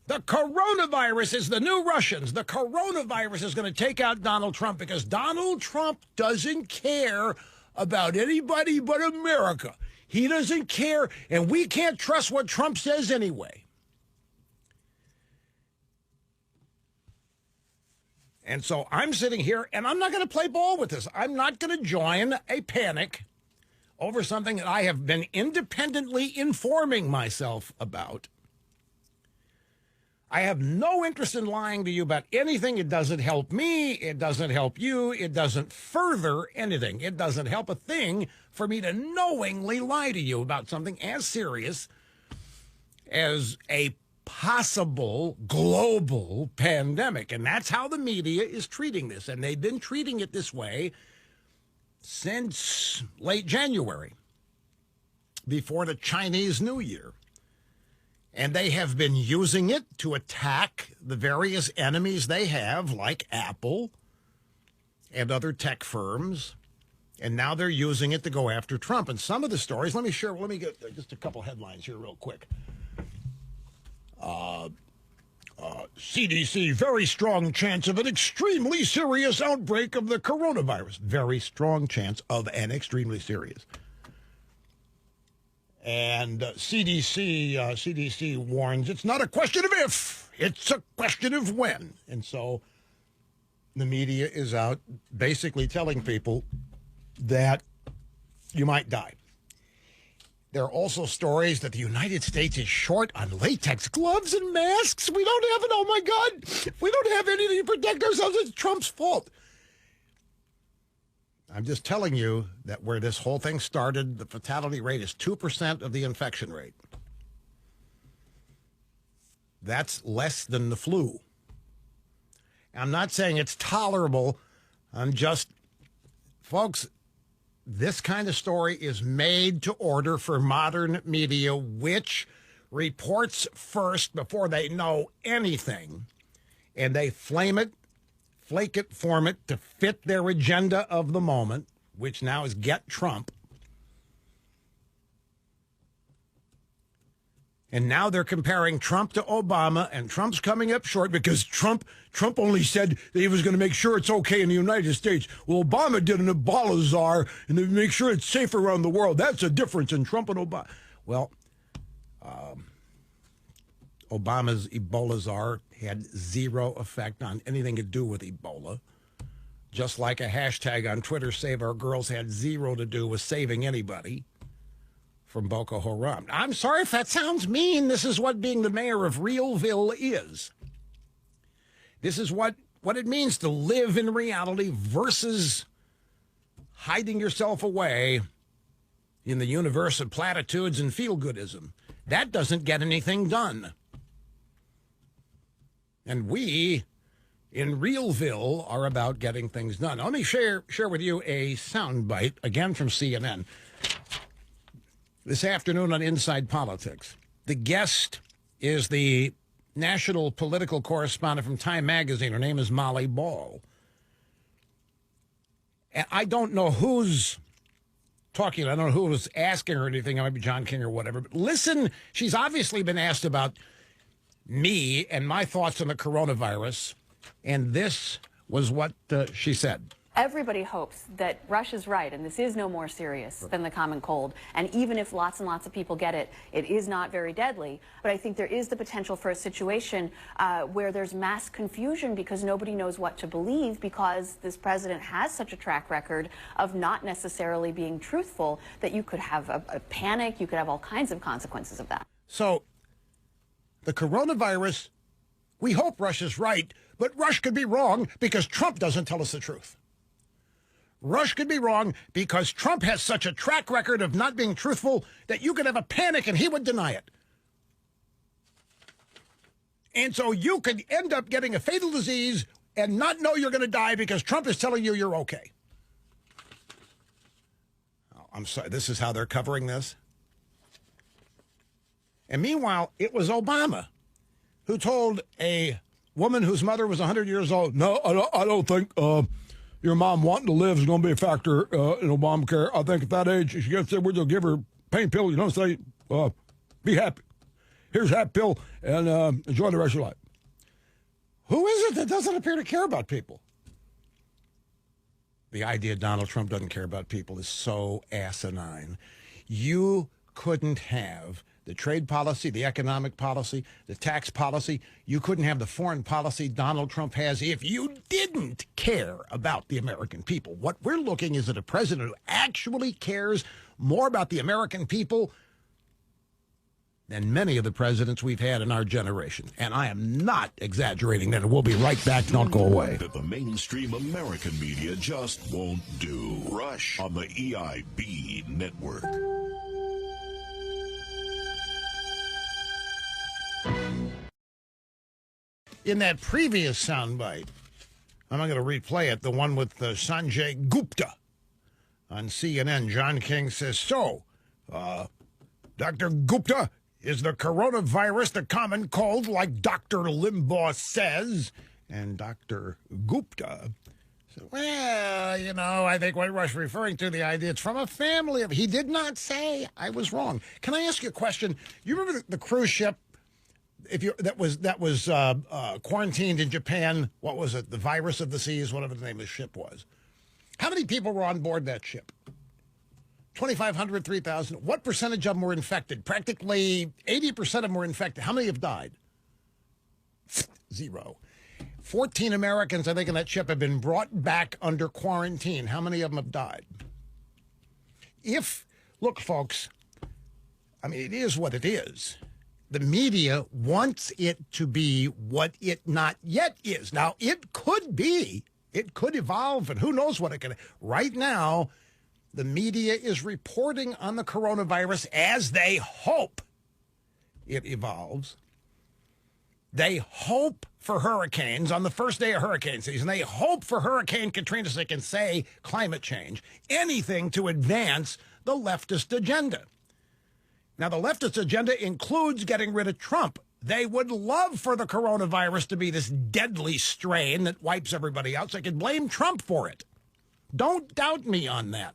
The coronavirus is the new Russians. The coronavirus is going to take out Donald Trump because Donald Trump doesn't care about anybody but America. He doesn't care, and we can't trust what Trump says anyway. And so I'm sitting here, and I'm not going to play ball with this. I'm not going to join a panic over something that I have been independently informing myself about. I have no interest in lying to you about anything. It doesn't help me. It doesn't help you. It doesn't further anything. It doesn't help a thing for me to knowingly lie to you about something as serious as a possible global pandemic. And that's how the media is treating this. And they've been treating it this way since late January, before the Chinese New Year. And they have been using it to attack the various enemies they have, like Apple and other tech firms. And now they're using it to go after Trump. And some of the stories, let me get just a couple headlines here real quick. CDC, very strong chance of an extremely serious outbreak of the coronavirus. Very strong chance of an extremely serious. And CDC warns it's not a question of if, it's a question of when. And so the media is out basically telling people that you might die. There are also stories that the United States is short on latex gloves and masks. We don't have it. Oh, my God. We don't have anything to protect ourselves. It's Trump's fault. I'm just telling you that where this whole thing started, the fatality rate is 2% of the infection rate. That's less than the flu. I'm not saying it's tolerable. I'm just, folks, this kind of story is made to order for modern media, which reports first before they know anything. And they flame it, flake it, form it to fit their agenda of the moment, which now is get Trump. And now they're comparing Trump to Obama, and Trump's coming up short because Trump only said that he was going to make sure it's okay in the United States. Well, Obama did an Ebola czar, and they make sure it's safe around the world. That's a difference in Trump and Obama. Well, Obama's Ebola czar had zero effect on anything to do with Ebola. Just like a hashtag on Twitter, Save Our Girls, had zero to do with saving anybody from Boko Haram. I'm sorry if that sounds mean. This is what being the mayor of Realville is. This is what it means to live in reality versus hiding yourself away in the universe of platitudes and feel-goodism. That doesn't get anything done. And we in Realville are about getting things done. Let me share with you a soundbite, again from CNN. This afternoon on Inside Politics, the guest is the national political correspondent from Time Magazine. Her name is Molly Ball. And I don't know who's talking. I don't know who was asking her anything. It might be John King or whatever. But listen, she's obviously been asked about me and my thoughts on the coronavirus. And this was what she said. Everybody hopes that Rush is right, and this is no more serious than the common cold. And even if lots and lots of people get it, it is not very deadly. But I think there is the potential for a situation where there's mass confusion because nobody knows what to believe because this president has such a track record of not necessarily being truthful that you could have a panic, you could have all kinds of consequences of that. So the coronavirus, we hope Rush is right, but Rush could be wrong because Trump doesn't tell us the truth. Rush could be wrong because Trump has such a track record of not being truthful that you could have a panic and he would deny it. And so you could end up getting a fatal disease and not know you're going to die because Trump is telling you you're okay. Oh, I'm sorry, this is how they're covering this. And meanwhile, it was Obama who told a woman whose mother was 100 years old, no, I don't think your mom wanting to live is going to be a factor in Obamacare. I think at that age, she gets there, we'll just give her pain pill. You don't say, be happy. Here's a happy pill and enjoy the rest of your life. Who is it that doesn't appear to care about people? The idea Donald Trump doesn't care about people is so asinine. You couldn't have the trade policy, the economic policy, the tax policy. You couldn't have the foreign policy Donald Trump has if you didn't care about the American people. What we're looking is at a president who actually cares more about the American people than many of the presidents we've had in our generation. And I am not exaggerating that. We'll be right back. Don't go away. That the mainstream American media just won't do. Rush on the EIB network. In that previous soundbite, I'm not going to replay it, the one with Sanjay Gupta on CNN, John King says, so, Dr. Gupta, is the coronavirus the common cold like Dr. Limbaugh says? And Dr. Gupta said, well, you know, I think what Rush referring to, the idea, it's from a family of, he did not say I was wrong. Can I ask you a question? You remember the cruise ship that was quarantined in Japan? What was it? The virus of the seas, whatever the name of the ship was. How many people were on board that ship? 2,500, 3,000. What percentage of them were infected? Practically 80% of them were infected. How many have died? 0. 14 Americans, I think, in that ship have been brought back under quarantine. How many of them have died? Look, folks, I mean, it is what it is. The media wants it to be what it not yet is. Now, it could be It could evolve, and who knows what it can. Right now, the media is reporting on the coronavirus as they hope it evolves. They hope for hurricanes on the first day of hurricane season. They hope for Hurricane Katrina so they can say climate change, anything to advance the leftist agenda. Now, the leftist agenda includes getting rid of Trump. They would love for the coronavirus to be this deadly strain that wipes everybody out so they can blame Trump for it. Don't doubt me on that.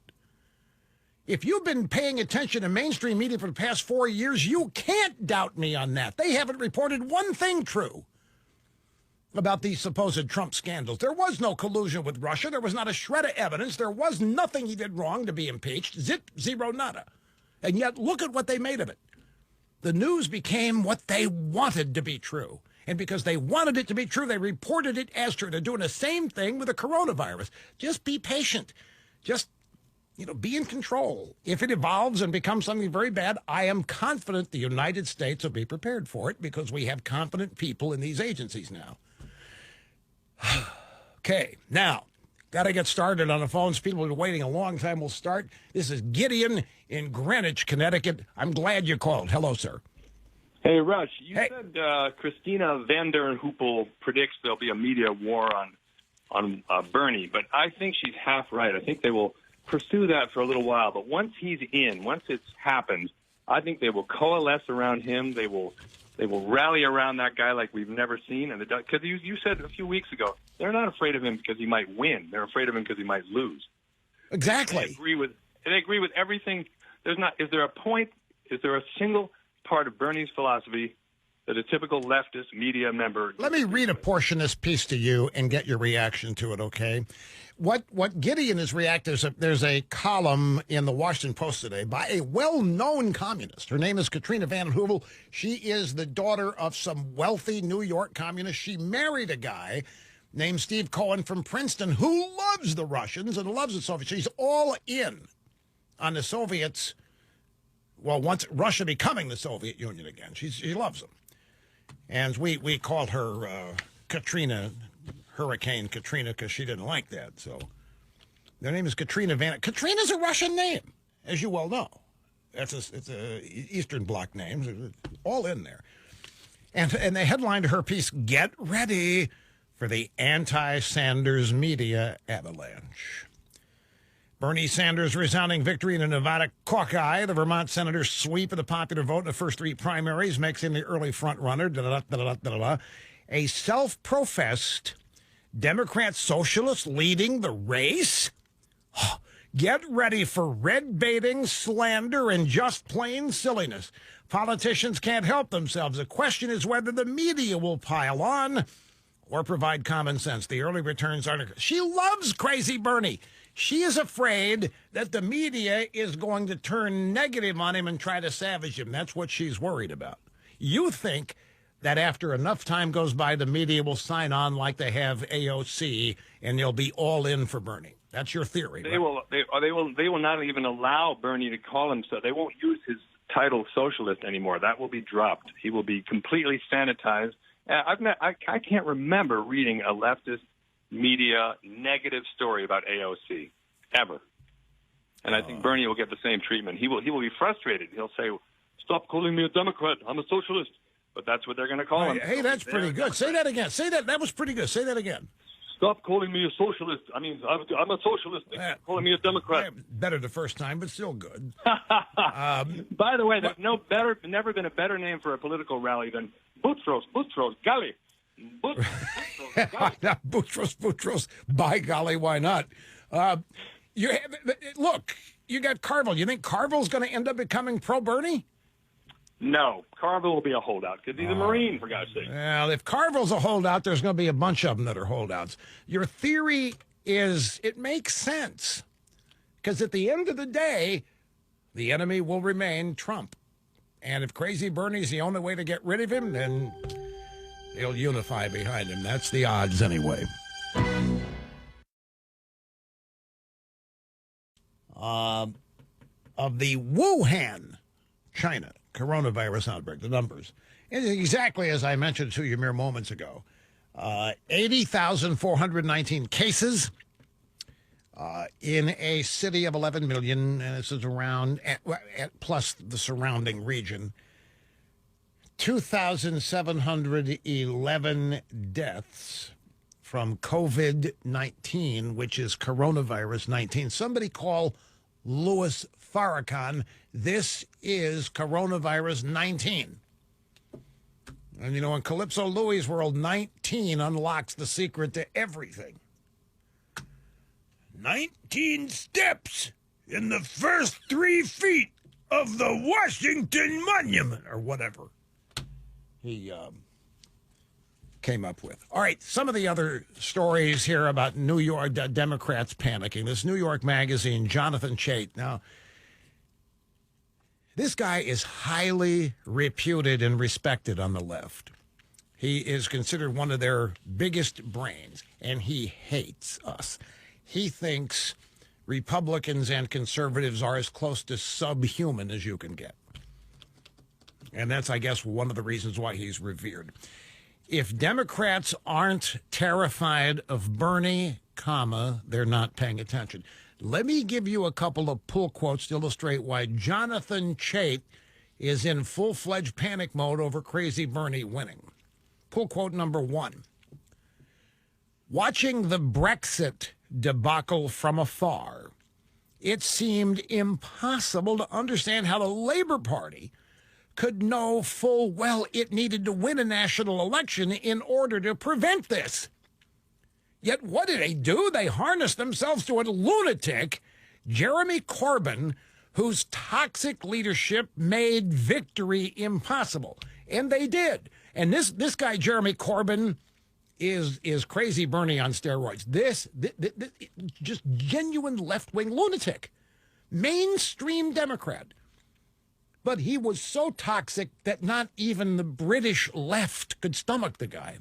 If you've been paying attention to mainstream media for the past 4 years, you can't doubt me on that. They haven't reported one thing true about these supposed Trump scandals. There was no collusion with Russia. There was not a shred of evidence. There was nothing he did wrong to be impeached. Zip, zero, nada. And yet, look at what they made of it. The news became what they wanted to be true. And because they wanted it to be true, they reported it as true. They're doing the same thing with the coronavirus. Just be patient. Just be in control. If it evolves and becomes something very bad, I am confident the United States will be prepared for it because we have competent people in these agencies now. Okay, now, got to get started on the phones. People have been waiting a long time. We'll start. This is Gideon in Greenwich, Connecticut. I'm glad you called. Hello, sir. Hey, Rush, you said Christina Vander Hoopel predicts there'll be a media war on Bernie, but I think she's half right. I think they will pursue that for a little while, but once he's in, once it's happened, I think they will coalesce around him. They will rally around that guy like we've never seen. And because you said a few weeks ago, they're not afraid of him because he might win. They're afraid of him because he might lose. Exactly. They agree with everything. Is there a single part of Bernie's philosophy that a typical leftist media member... Let me read a portion of this piece to you and get your reaction to it, okay? What Gideon is reacting, there's a column in the Washington Post today by a well-known communist. Her name is Katrina Vanden Heuvel. She is the daughter of some wealthy New York communist. She married a guy named Steve Cohen from Princeton who loves the Russians and loves the Soviets. She's all in on the Soviets. Well, once Russia becoming the Soviet Union again, she loves them. And we called her Katrina, Hurricane Katrina, because she didn't like that. So their name is Katrina Katrina's a Russian name, as you well know. It's a Eastern Bloc name, all in there. And the headline to her piece, "Get ready for the anti-Sanders media avalanche." Bernie Sanders' resounding victory in the Nevada caucus, the Vermont senator's sweep of the popular vote in the first three primaries makes him the early front-runner. A self-professed Democrat socialist leading the race? Get ready for red-baiting, slander, and just plain silliness. Politicians can't help themselves. The question is whether the media will pile on or provide common sense. The early returns article. She loves Crazy Bernie. She is afraid that the media is going to turn negative on him and try to savage him. That's what she's worried about. You think that after enough time goes by, the media will sign on like they have AOC, and they'll be all in for Bernie. That's your theory. They will not even allow Bernie to call himself. They won't use his title socialist anymore. That will be dropped. He will be completely sanitized. I can't remember reading a leftist media negative story about AOC ever. And I think Bernie will get the same treatment. He will be frustrated. He'll say, "Stop calling me a Democrat. I'm a socialist." But that's what they're going to call him. Hey, that's pretty good. Say that again. Say that. That was pretty good. Say that again. Stop calling me a socialist. I mean, I'm a socialist. Stop calling me a Democrat. Better the first time, but still good. By the way, there's never been a better name for a political rally than Boutros Ghali. Boutros, by golly, why not? Look, you got Carville. You think Carville's going to end up becoming pro-Bernie? No, Carville will be a holdout because he's a Marine, for God's sake. Well, if Carville's a holdout, there's going to be a bunch of them that are holdouts. Your theory is, it makes sense because at the end of the day, the enemy will remain Trump. And if Crazy Bernie's the only way to get rid of him, then they'll unify behind him. That's the odds anyway. Of the Wuhan, China, coronavirus outbreak, the numbers. It's exactly as I mentioned to you mere moments ago. 80,419 cases in a city of 11 million, and this is around, plus the surrounding region. 2,711 deaths from COVID-19, which is coronavirus 19. Somebody call Louis Farrakhan. This is coronavirus 19. And, you know, in Calypso Louis' world, 19 unlocks the secret to everything. 19 steps in the first 3 feet of the Washington Monument, or whatever he came up with. All right, some of the other stories here about New York Democrats panicking. This New York magazine, Jonathan Chait. Now, this guy is highly reputed and respected on the left. He is considered one of their biggest brains, and he hates us. He thinks Republicans and conservatives are as close to subhuman as you can get. And that's, I guess, one of the reasons why he's revered. If Democrats aren't terrified of Bernie, they're not paying attention. Let me give you a couple of pull quotes to illustrate why Jonathan Chait is in full-fledged panic mode over crazy Bernie winning. Pull quote number 1. Watching the Brexit debacle from afar, it seemed impossible to understand how the Labour Party could know full well it needed to win a national election in order to prevent this. Yet what did they do? They harnessed themselves to a lunatic, Jeremy Corbyn, whose toxic leadership made victory impossible. And they did. And this guy, Jeremy Corbyn, is crazy Bernie on steroids. This just genuine left-wing lunatic. Mainstream Democrat. But he was so toxic that not even the British left could stomach the guy.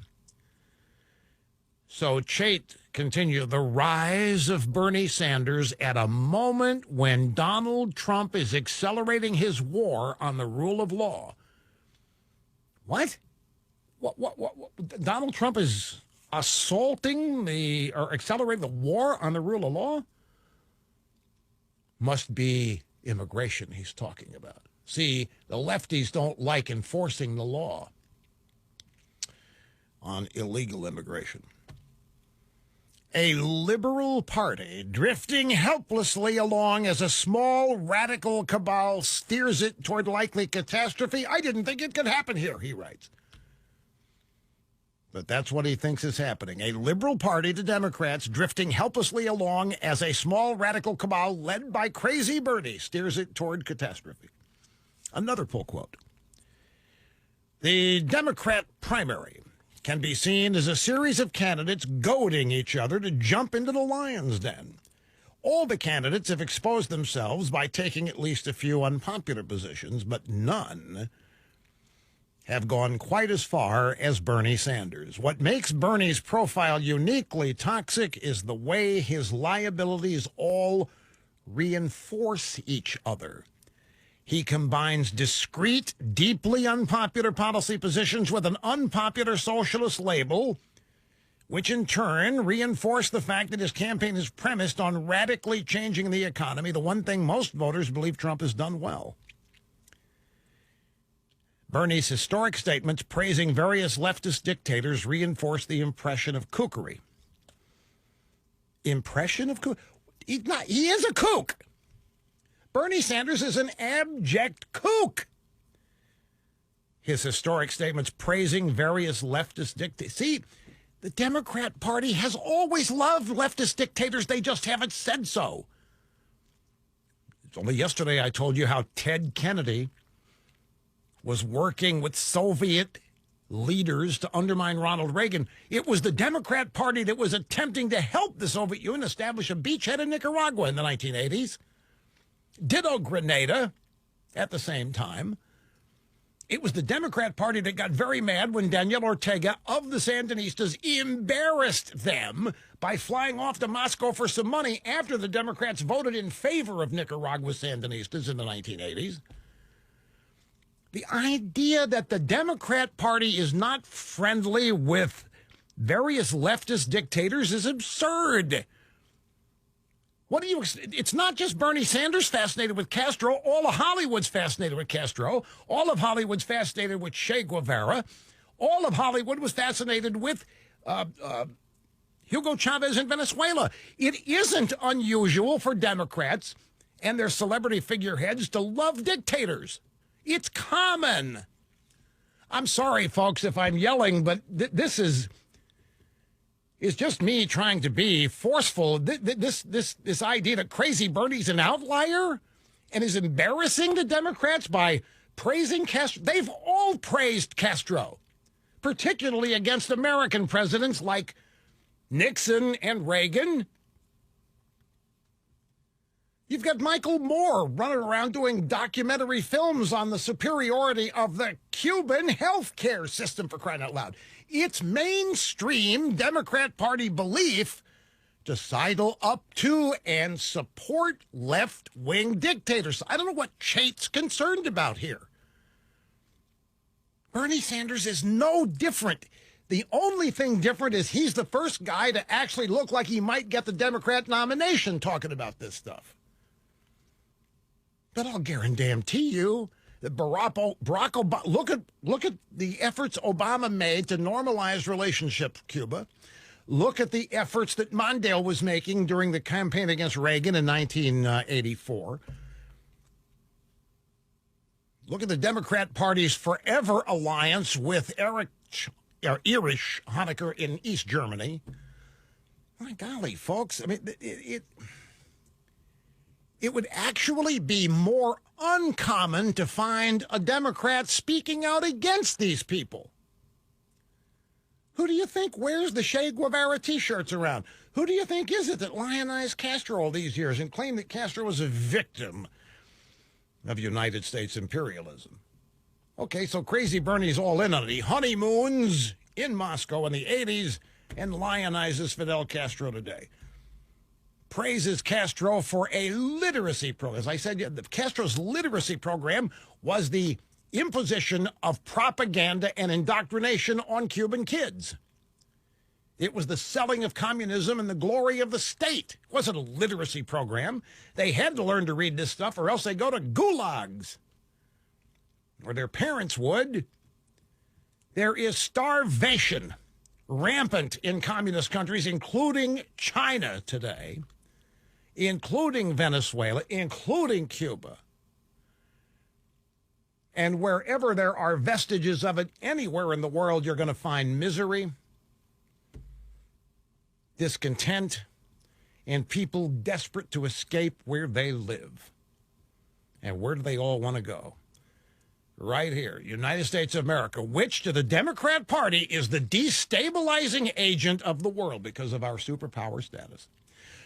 So Chait continued, the rise of Bernie Sanders at a moment when Donald Trump is accelerating his war on the rule of law. What? What? Donald Trump is assaulting or accelerating the war on the rule of law? Must be immigration he's talking about. See, the lefties don't like enforcing the law on illegal immigration. A liberal party drifting helplessly along as a small radical cabal steers it toward likely catastrophe. I didn't think it could happen here, he writes. But that's what he thinks is happening. A liberal party to Democrats drifting helplessly along as a small radical cabal led by crazy Bernie steers it toward catastrophe. Another pull quote. The Democrat primary can be seen as a series of candidates goading each other to jump into the lion's den. All the candidates have exposed themselves by taking at least a few unpopular positions, but none have gone quite as far as Bernie Sanders. What makes Bernie's profile uniquely toxic is the way his liabilities all reinforce each other. He combines discreet, deeply unpopular policy positions with an unpopular socialist label, which in turn reinforce the fact that his campaign is premised on radically changing the economy, the one thing most voters believe Trump has done well. Bernie's historic statements praising various leftist dictators reinforce the impression of kookery. Impression of kook? He is a kook. Bernie Sanders is an abject kook. His historic statements praising various leftist dictators. See, the Democrat Party has always loved leftist dictators. They just haven't said so. It's only yesterday I told you how Ted Kennedy was working with Soviet leaders to undermine Ronald Reagan. It was the Democrat Party that was attempting to help the Soviet Union establish a beachhead in Nicaragua in the 1980s. Ditto Grenada at the same time. It was the Democrat Party that got very mad when Daniel Ortega of the Sandinistas embarrassed them by flying off to Moscow for some money after the Democrats voted in favor of Nicaragua's Sandinistas in the 1980s. The idea that the Democrat Party is not friendly with various leftist dictators is absurd. What do you? It's not just Bernie Sanders fascinated with Castro. All of Hollywood's fascinated with Castro. All of Hollywood's fascinated with Che Guevara. All of Hollywood was fascinated with Hugo Chavez in Venezuela. It isn't unusual for Democrats and their celebrity figureheads to love dictators. It's common. I'm sorry, folks, if I'm yelling, but this is just me trying to be forceful. This idea that Crazy Bernie's an outlier and is embarrassing the Democrats by praising Castro. They've all praised Castro, particularly against American presidents like Nixon and Reagan. You've got Michael Moore running around doing documentary films on the superiority of the Cuban health care system, for crying out loud. It's mainstream Democrat Party belief to sidle up to and support left-wing dictators. I don't know what Chait's concerned about here. Bernie Sanders is no different. The only thing different is he's the first guy to actually look like he might get the Democrat nomination talking about this stuff. But I'll guarantee you that Barack Obama, look at the efforts Obama made to normalize relationships with Cuba. Look at the efforts that Mondale was making during the campaign against Reagan in 1984. Look at the Democrat Party's forever alliance with Erich Honecker in East Germany. My golly, folks, I mean, it would actually be more uncommon to find a Democrat speaking out against these people. Who do you think wears the Che Guevara T-shirts around? Who do you think is it that lionized Castro all these years and claimed that Castro was a victim of United States imperialism? Okay, so Crazy Bernie's all in on it. He honeymoons in Moscow in the 80s and lionizes Fidel Castro today. Praises Castro for a literacy program. As I said, Castro's literacy program was the imposition of propaganda and indoctrination on Cuban kids. It was the selling of communism and the glory of the state. It wasn't a literacy program. They had to learn to read this stuff or else they go to gulags. Or their parents would. There is starvation rampant in communist countries, including China today, including Venezuela, including Cuba. And wherever there are vestiges of it, anywhere in the world, you're going to find misery, discontent, and people desperate to escape where they live. And where do they all want to go? Right here, United States of America, which to the Democrat Party is the destabilizing agent of the world because of our superpower status.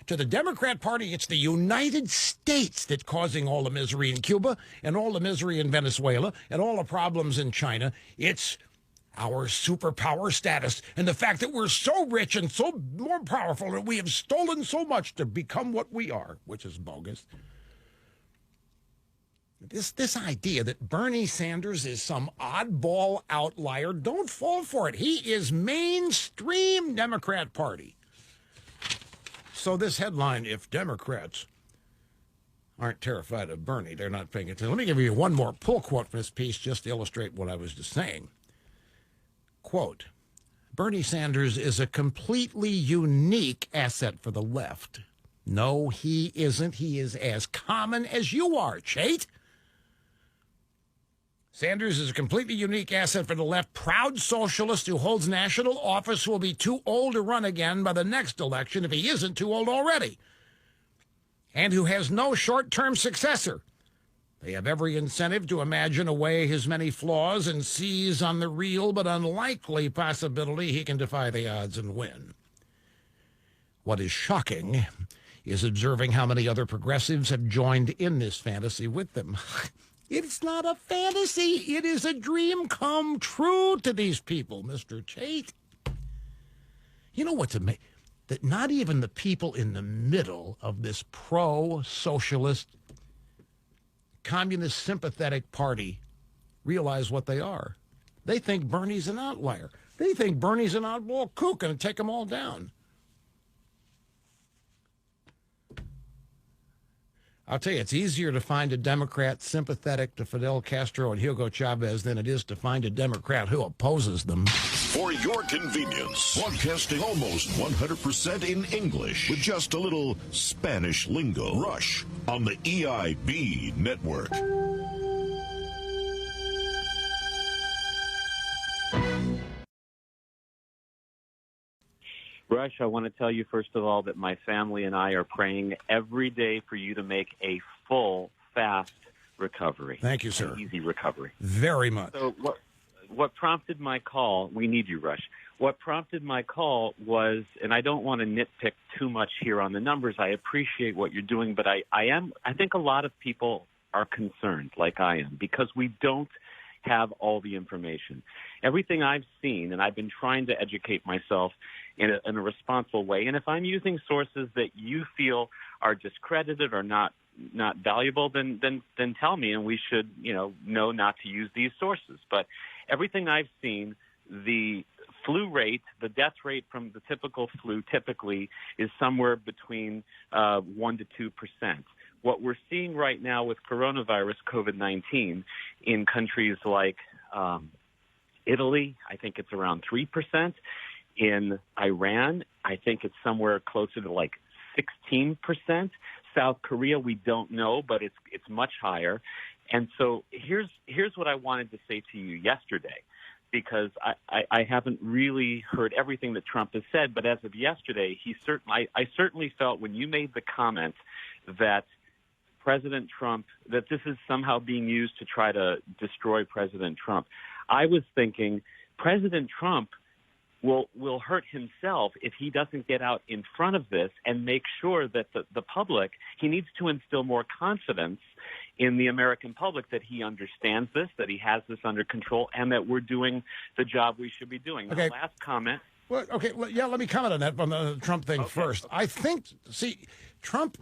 To the Democrat Party, it's the United States that's causing all the misery in Cuba and all the misery in Venezuela and all the problems in China. It's our superpower status and the fact that we're so rich and so more powerful that we have stolen so much to become what we are, which is bogus. This idea that Bernie Sanders is some oddball outlier, don't fall for it. He is mainstream Democrat Party. So this headline, if Democrats aren't terrified of Bernie, they're not paying attention. Let me give you one more pull quote from this piece just to illustrate what I was just saying. Quote, Bernie Sanders is a completely unique asset for the left. No, he isn't. He is as common as you are, Chait. Sanders is a completely unique asset for the left, proud socialist who holds national office, who will be too old to run again by the next election if he isn't too old already, and who has no short-term successor. They have every incentive to imagine away his many flaws and seize on the real but unlikely possibility he can defy the odds and win. What is shocking is observing how many other progressives have joined in this fantasy with them. It's not a fantasy. It is a dream come true to these people, Mr. Chait. You know what's amazing? That not even the people in the middle of this pro-socialist, communist sympathetic party realize what they are. They think Bernie's an outlier. They think Bernie's an oddball kook and take them all down. I'll tell you, it's easier to find a Democrat sympathetic to Fidel Castro and Hugo Chavez than it is to find a Democrat who opposes them. For your convenience, broadcasting almost 100% in English with just a little Spanish lingo. Rush on the EIB network. Rush, I want to tell you, first of all, that my family and I are praying every day for you to make a full, fast recovery. Thank you, sir. An easy recovery. Very much. So what prompted my call, we need you, Rush. What prompted my call was, and I don't want to nitpick too much here on the numbers. I appreciate what you're doing, but I think a lot of people are concerned, like I am, because we don't have all the information. Everything I've seen, and I've been trying to educate myself in a responsible way, and if I'm using sources that you feel are discredited or not valuable, then tell me, and we should know not to use these sources. But everything I've seen, the flu rate, the death rate from the typical flu typically is somewhere between 1% to 2%. What we're seeing right now with coronavirus, COVID-19, in countries like Italy, I think it's around 3%. In Iran, I think it's somewhere closer to like 16%. South Korea, we don't know, but it's much higher. And so here's what I wanted to say to you yesterday, because I haven't really heard everything that Trump has said, but as of yesterday, I certainly felt when you made the comment that President Trump, that this is somehow being used to try to destroy President Trump. I was thinking President Trump will hurt himself if he doesn't get out in front of this and make sure that the public, he needs to instill more confidence in the American public that he understands this, that he has this under control, and that we're doing the job we should be doing. Okay. Now, last comment. Well, okay, yeah, let me comment on that, on the Trump thing first. I think, Trump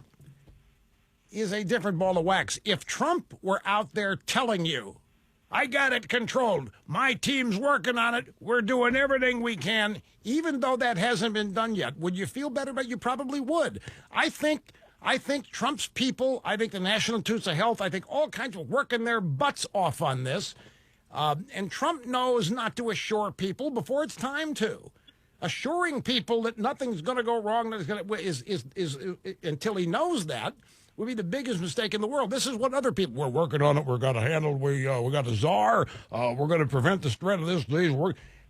is a different ball of wax. If Trump were out there telling you, I got it controlled, my team's working on it, we're doing everything we can, even though that hasn't been done yet, would you feel better? But you probably would. I think Trump's people, I think the National Institutes of Health, I think all kinds of working their butts off on this. And Trump knows not to assure people before it's time to. Assuring people that nothing's going to go wrong, that is until he knows that, would be the biggest mistake in the world. This is what other people, we're working on it, we're going to handle, we got a czar, we're going to prevent the spread of this disease.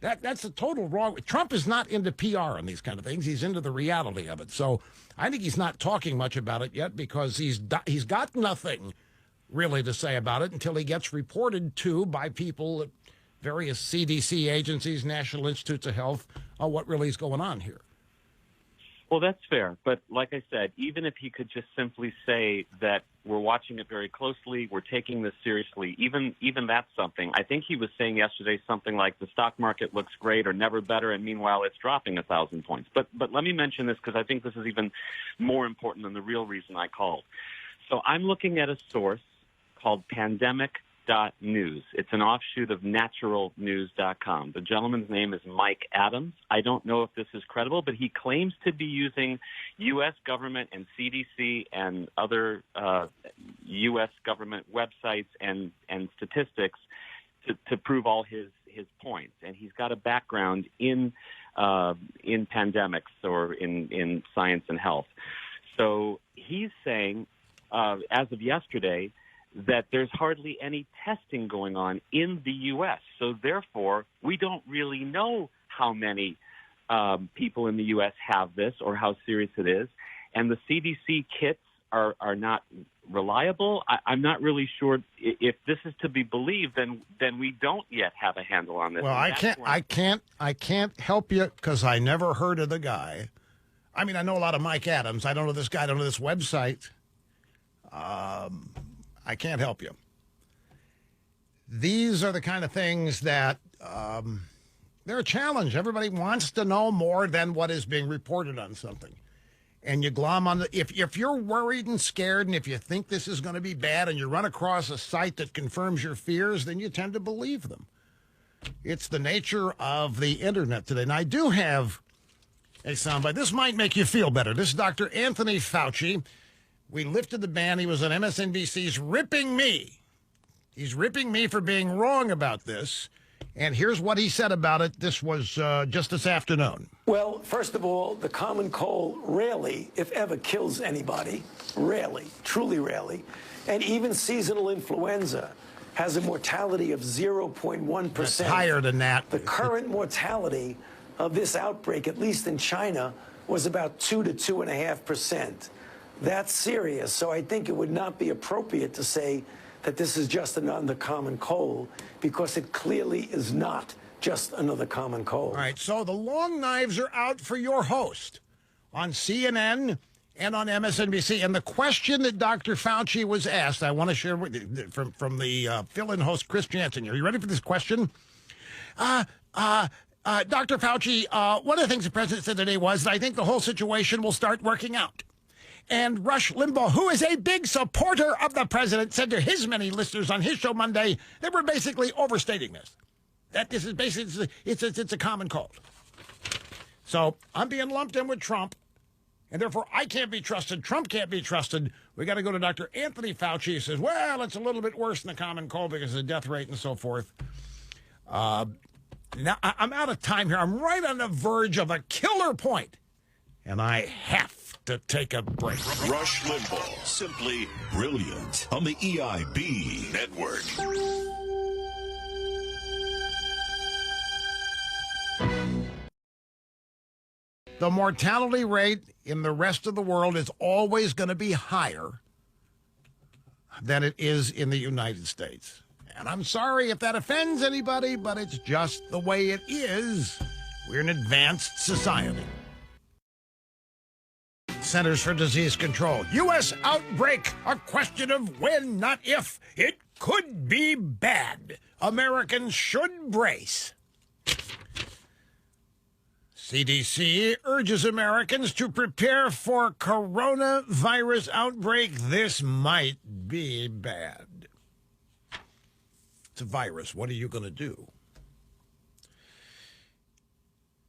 That's a total wrong. Trump is not into PR on these kind of things. He's into the reality of it. So I think he's not talking much about it yet because he's got nothing really to say about it until he gets reported to by people at various CDC agencies, National Institutes of Health, what really is going on here. Well, that's fair. But like I said, even if he could just simply say that we're watching it very closely, we're taking this seriously, even that's something. I think he was saying yesterday something like the stock market looks great or never better, and meanwhile it's dropping 1,000 points. But let me mention this because I think this is even more important than the real reason I called. So I'm looking at a source called pandemic.news. It's an offshoot of naturalnews.com. The gentleman's name is Mike Adams. I don't know if this is credible, but he claims to be using U.S. government and CDC and other U.S. government websites and statistics to prove all his points. And he's got a background in pandemics or in science and health. So he's saying, as of yesterday, that there's hardly any testing going on in the U.S. So therefore, we don't really know how many people in the U.S. have this or how serious it is. And the CDC kits are not reliable. I'm not really sure if this is to be believed, then we don't yet have a handle on this. Well, I can't help you because I never heard of the guy. I mean, I know a lot of Mike Adams. I don't know this guy. I don't know this website. I can't help you. These are the kind of things that they're a challenge. Everybody wants to know more than what is being reported on something. And you glom on if you're worried and scared and if you think this is going to be bad and you run across a site that confirms your fears, then you tend to believe them. It's the nature of the internet today. And I do have a soundbite. This might make you feel better. This is Dr. Anthony Fauci. We lifted the ban. He was on MSNBC's ripping me. He's ripping me for being wrong about this. And here's what he said about it. This was just this afternoon. Well, first of all, the common cold rarely, if ever, kills anybody. Rarely, truly rarely. And even seasonal influenza has a mortality of 0.1%. That's higher than that. The current mortality of this outbreak, at least in China, was about 2 to 2.5%. That's serious. So I think it would not be appropriate to say that this is just another common cold, because it clearly is not just another common cold. All right, so the long knives are out for your host on CNN and on MSNBC. And the question that Dr. Fauci was asked, I want to share with you from the fill-in host, Chris Jansen. Are you ready for this question? Dr. Fauci, one of the things the president said today was that I think the whole situation will start working out. And Rush Limbaugh, who is a big supporter of the president, said to his many listeners on his show Monday that we're basically overstating this. That this is basically, it's a common cold. So I'm being lumped in with Trump, and therefore I can't be trusted. Trump can't be trusted. We got to go to Dr. Anthony Fauci. He says, well, it's a little bit worse than the common cold because of the death rate and so forth. Now, I'm out of time here. I'm right on the verge of a killer point, and I have to take a break. Rush Limbaugh, simply brilliant, on the EIB network. The mortality rate in the rest of the world is always going to be higher than it is in the United States. And I'm sorry if that offends anybody, but it's just the way it is. We're an advanced society. Centers for Disease Control. U.S. outbreak. A question of when, not if. It could be bad. Americans should brace. CDC urges Americans to prepare for coronavirus outbreak. This might be bad. It's a virus. What are you going to do?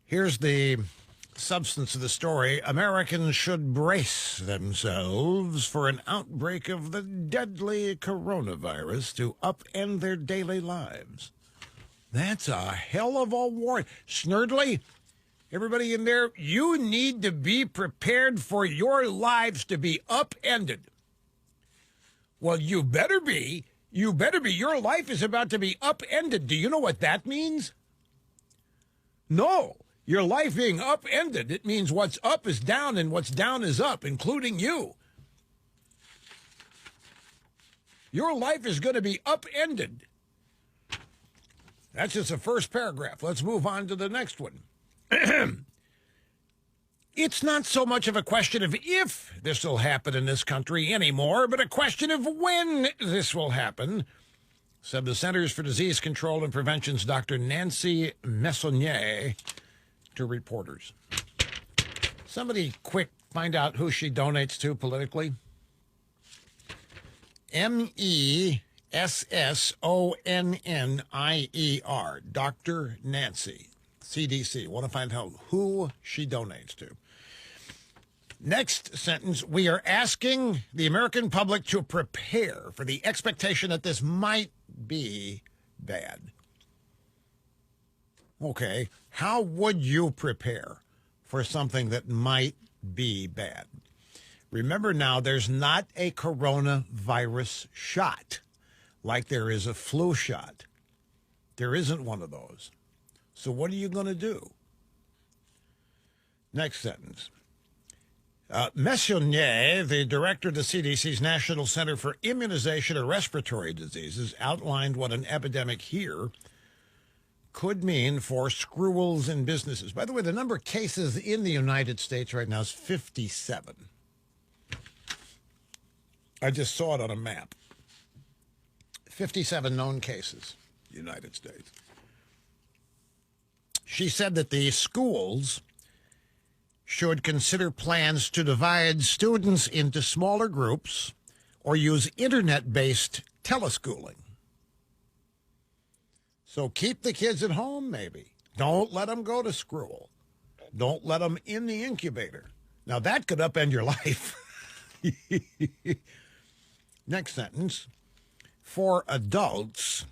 Here's the substance of the story. Americans should brace themselves for an outbreak of the deadly coronavirus to upend their daily lives. That's a hell of a warning. Snerdley, everybody in there, you need to be prepared for your lives to be upended. Well, you better be. You better be. Your life is about to be upended. Do you know what that means? No. Your life being upended, it means what's up is down and what's down is up, including you. Your life is going to be upended. That's just the first paragraph. Let's move on to the next one. It's not so much of a question of if this will happen in this country anymore, but a question of when this will happen, said the Centers for Disease Control and Prevention's Dr. Nancy Messonnier to reporters. Somebody quick find out who she donates to politically. Messonnier, Dr. Nancy, CDC. Want to find out who she donates to. Next sentence, we are asking the American public to prepare for the expectation that this might be bad. Okay, how would you prepare for something that might be bad? Remember now, there's not a coronavirus shot like there is a flu shot. There isn't one of those. So what are you going to do? Next sentence. Messonnier, the director of the CDC's National Center for Immunization and Respiratory Diseases, outlined what an epidemic here could mean for screwals in businesses. By the way, the number of cases in the United States right now is 57. I just saw it on a map. 57 known cases, United States. She said that the schools should consider plans to divide students into smaller groups or use internet-based teleschooling. So keep the kids at home, maybe. Don't let them go to school. Don't let them in the incubator. Now, that could upend your life. Next sentence. For adults,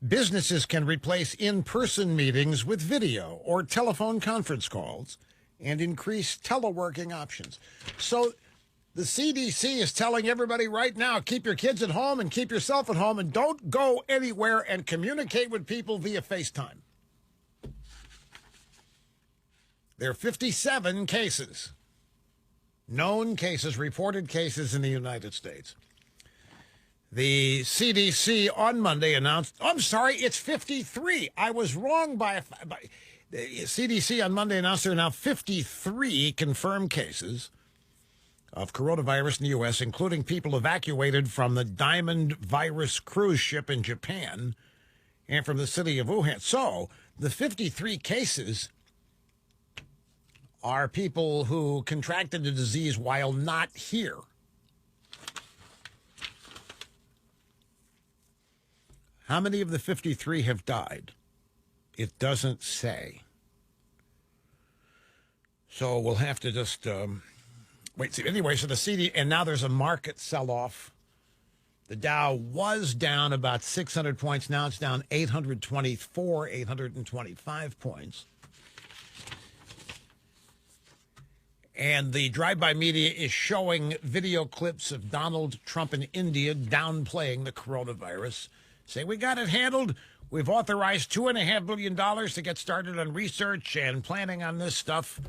businesses can replace in-person meetings with video or telephone conference calls and increase teleworking options. So the CDC is telling everybody right now, keep your kids at home and keep yourself at home and don't go anywhere and communicate with people via FaceTime. There are 57 cases, known cases, reported cases in the United States. The CDC on Monday announced, I'm sorry, it's 53. I was wrong by the CDC on Monday announced there are now 53 confirmed cases of coronavirus in the U.S., including people evacuated from the Diamond Virus cruise ship in Japan and from the city of Wuhan. So the 53 cases are people who contracted the disease while not here. How many of the 53 have died? It doesn't say. So we'll have to just wait. See, anyway, so the CD, and now there's a market sell-off. The Dow was down about 600 points. Now it's down 825 points. And the drive-by media is showing video clips of Donald Trump in India downplaying the coronavirus. Say, we got it handled. We've authorized $2.5 billion to get started on research and planning on this stuff.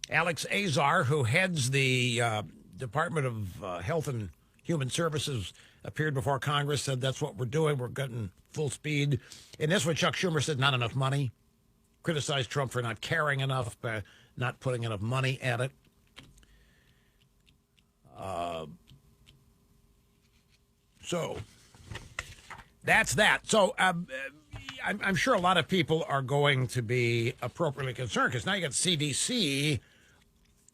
Alex Azar, who heads the Department of Health and Human Services, appeared before Congress, said that's what we're doing. We're getting full speed. And that's what Chuck Schumer said, not enough money. Criticized Trump for not caring enough, not putting enough money at it. So that's that. So I'm sure a lot of people are going to be appropriately concerned because now you got CDC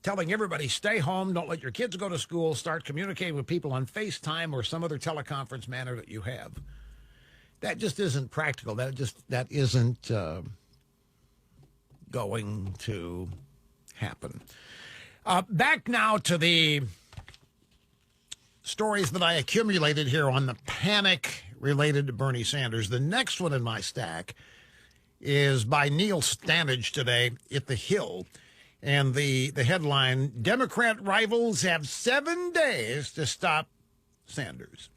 telling everybody, stay home, don't let your kids go to school, start communicating with people on FaceTime or some other teleconference manner that you have. That just isn't practical. That isn't going to happen. Back now to the stories that I accumulated here on the panic related to Bernie Sanders. The next one in my stack is by Neil Stanage today at The Hill. And the headline, Democrat rivals have 7 days to stop Sanders.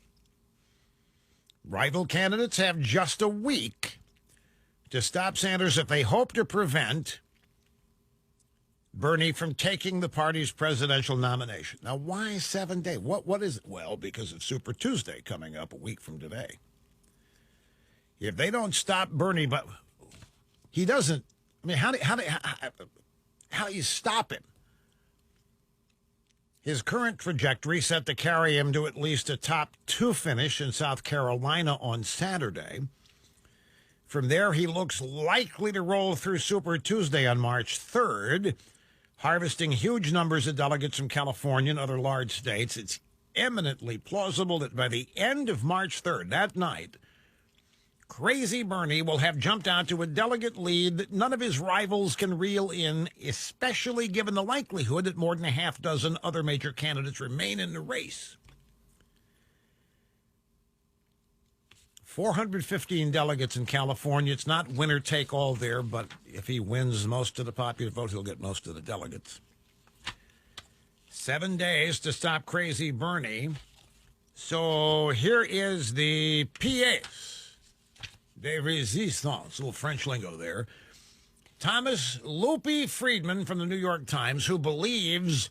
Rival candidates have just a week to stop Sanders if they hope to prevent Bernie from taking the party's presidential nomination. Now, why 7 days? What is it? Well, because of Super Tuesday coming up a week from today. If they don't stop Bernie, but he doesn't, I mean, how do you stop him? His current trajectory set to carry him to at least a top 2 finish in South Carolina on Saturday. From there, he looks likely to roll through Super Tuesday on March 3rd, harvesting huge numbers of delegates from California and other large states. It's eminently plausible that by the end of March 3rd, that night, Crazy Bernie will have jumped out to a delegate lead that none of his rivals can reel in, especially given the likelihood that more than a half dozen other major candidates remain in the race. 415 delegates in California. It's not winner take all there, but if he wins most of the popular vote, he'll get most of the delegates. 7 days to stop Crazy Bernie. So here is the pièce de résistance, a little French lingo there. Thomas Loopy Friedman from the New York Times, who believes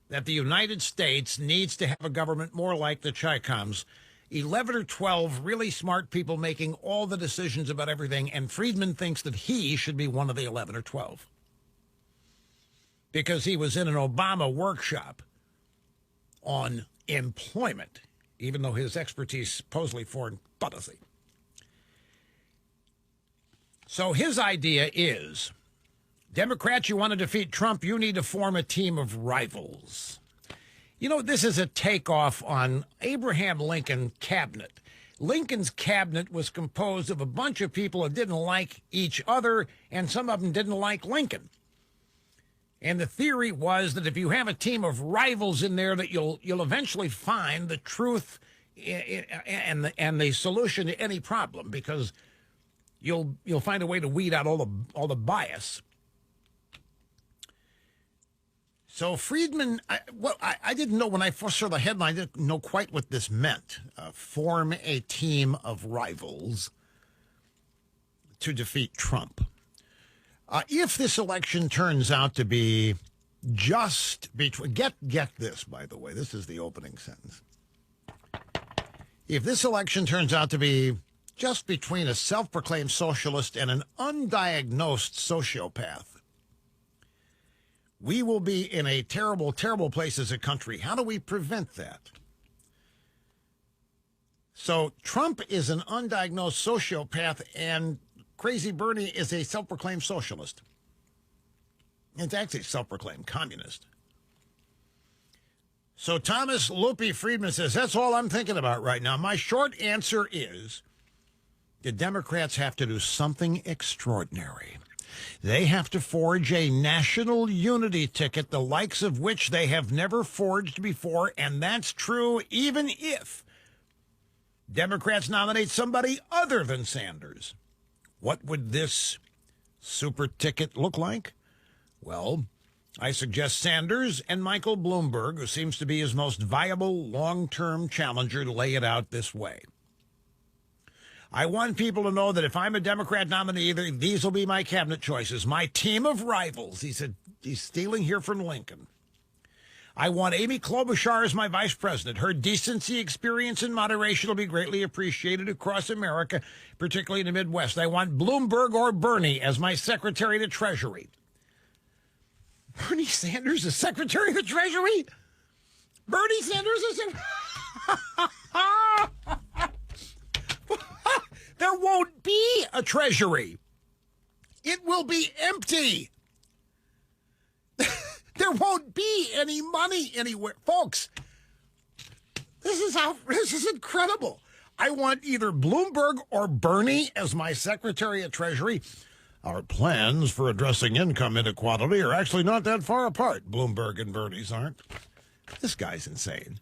that the United States needs to have a government more like the Chicoms. 11 or 12 really smart people making all the decisions about everything, and Friedman thinks that he should be one of the 11 or 12 because he was in an Obama workshop on employment, even though his expertise is supposedly foreign policy. So his idea is, Democrats, you want to defeat Trump, you need to form a team of rivals. You know, this is a takeoff on Abraham Lincoln cabinet. Lincoln's cabinet was composed of a bunch of people that didn't like each other, and some of them didn't like Lincoln. And the theory was that if you have a team of rivals in there, that you'll eventually find the truth and the solution to any problem, because you'll find a way to weed out all the bias. So Friedman, I didn't know when I first saw the headline, I didn't know quite what this meant. Form a team of rivals to defeat Trump. If this election turns out to be just between, get this, by the way, this is the opening sentence. If this election turns out to be just between a self-proclaimed socialist and an undiagnosed sociopath, we will be in a terrible, terrible place as a country. How do we prevent that? So Trump is an undiagnosed sociopath, and Crazy Bernie is a self-proclaimed socialist. It's actually self-proclaimed communist. So Thomas Loopy Friedman says, that's all I'm thinking about right now. My short answer is the Democrats have to do something extraordinary. They have to forge a national unity ticket, the likes of which they have never forged before, and that's true even if Democrats nominate somebody other than Sanders. What would this super ticket look like? Well, I suggest Sanders and Michael Bloomberg, who seems to be his most viable long-term challenger, lay it out this way. I want people to know that if I'm a Democrat nominee, these will be my cabinet choices, my team of rivals. He said he's stealing here from Lincoln. I want Amy Klobuchar as my vice president. Her decency, experience, and moderation will be greatly appreciated across America, particularly in the Midwest. I want Bloomberg or Bernie as my Secretary of the Treasury. Bernie Sanders as Secretary of the Treasury? Bernie Sanders is There won't be a treasury. It will be empty. There won't be any money anywhere. Folks, this is incredible. I want either Bloomberg or Bernie as my Secretary of Treasury. Our plans for addressing income inequality are actually not that far apart. Bloomberg and Bernie's aren't. This guy's insane.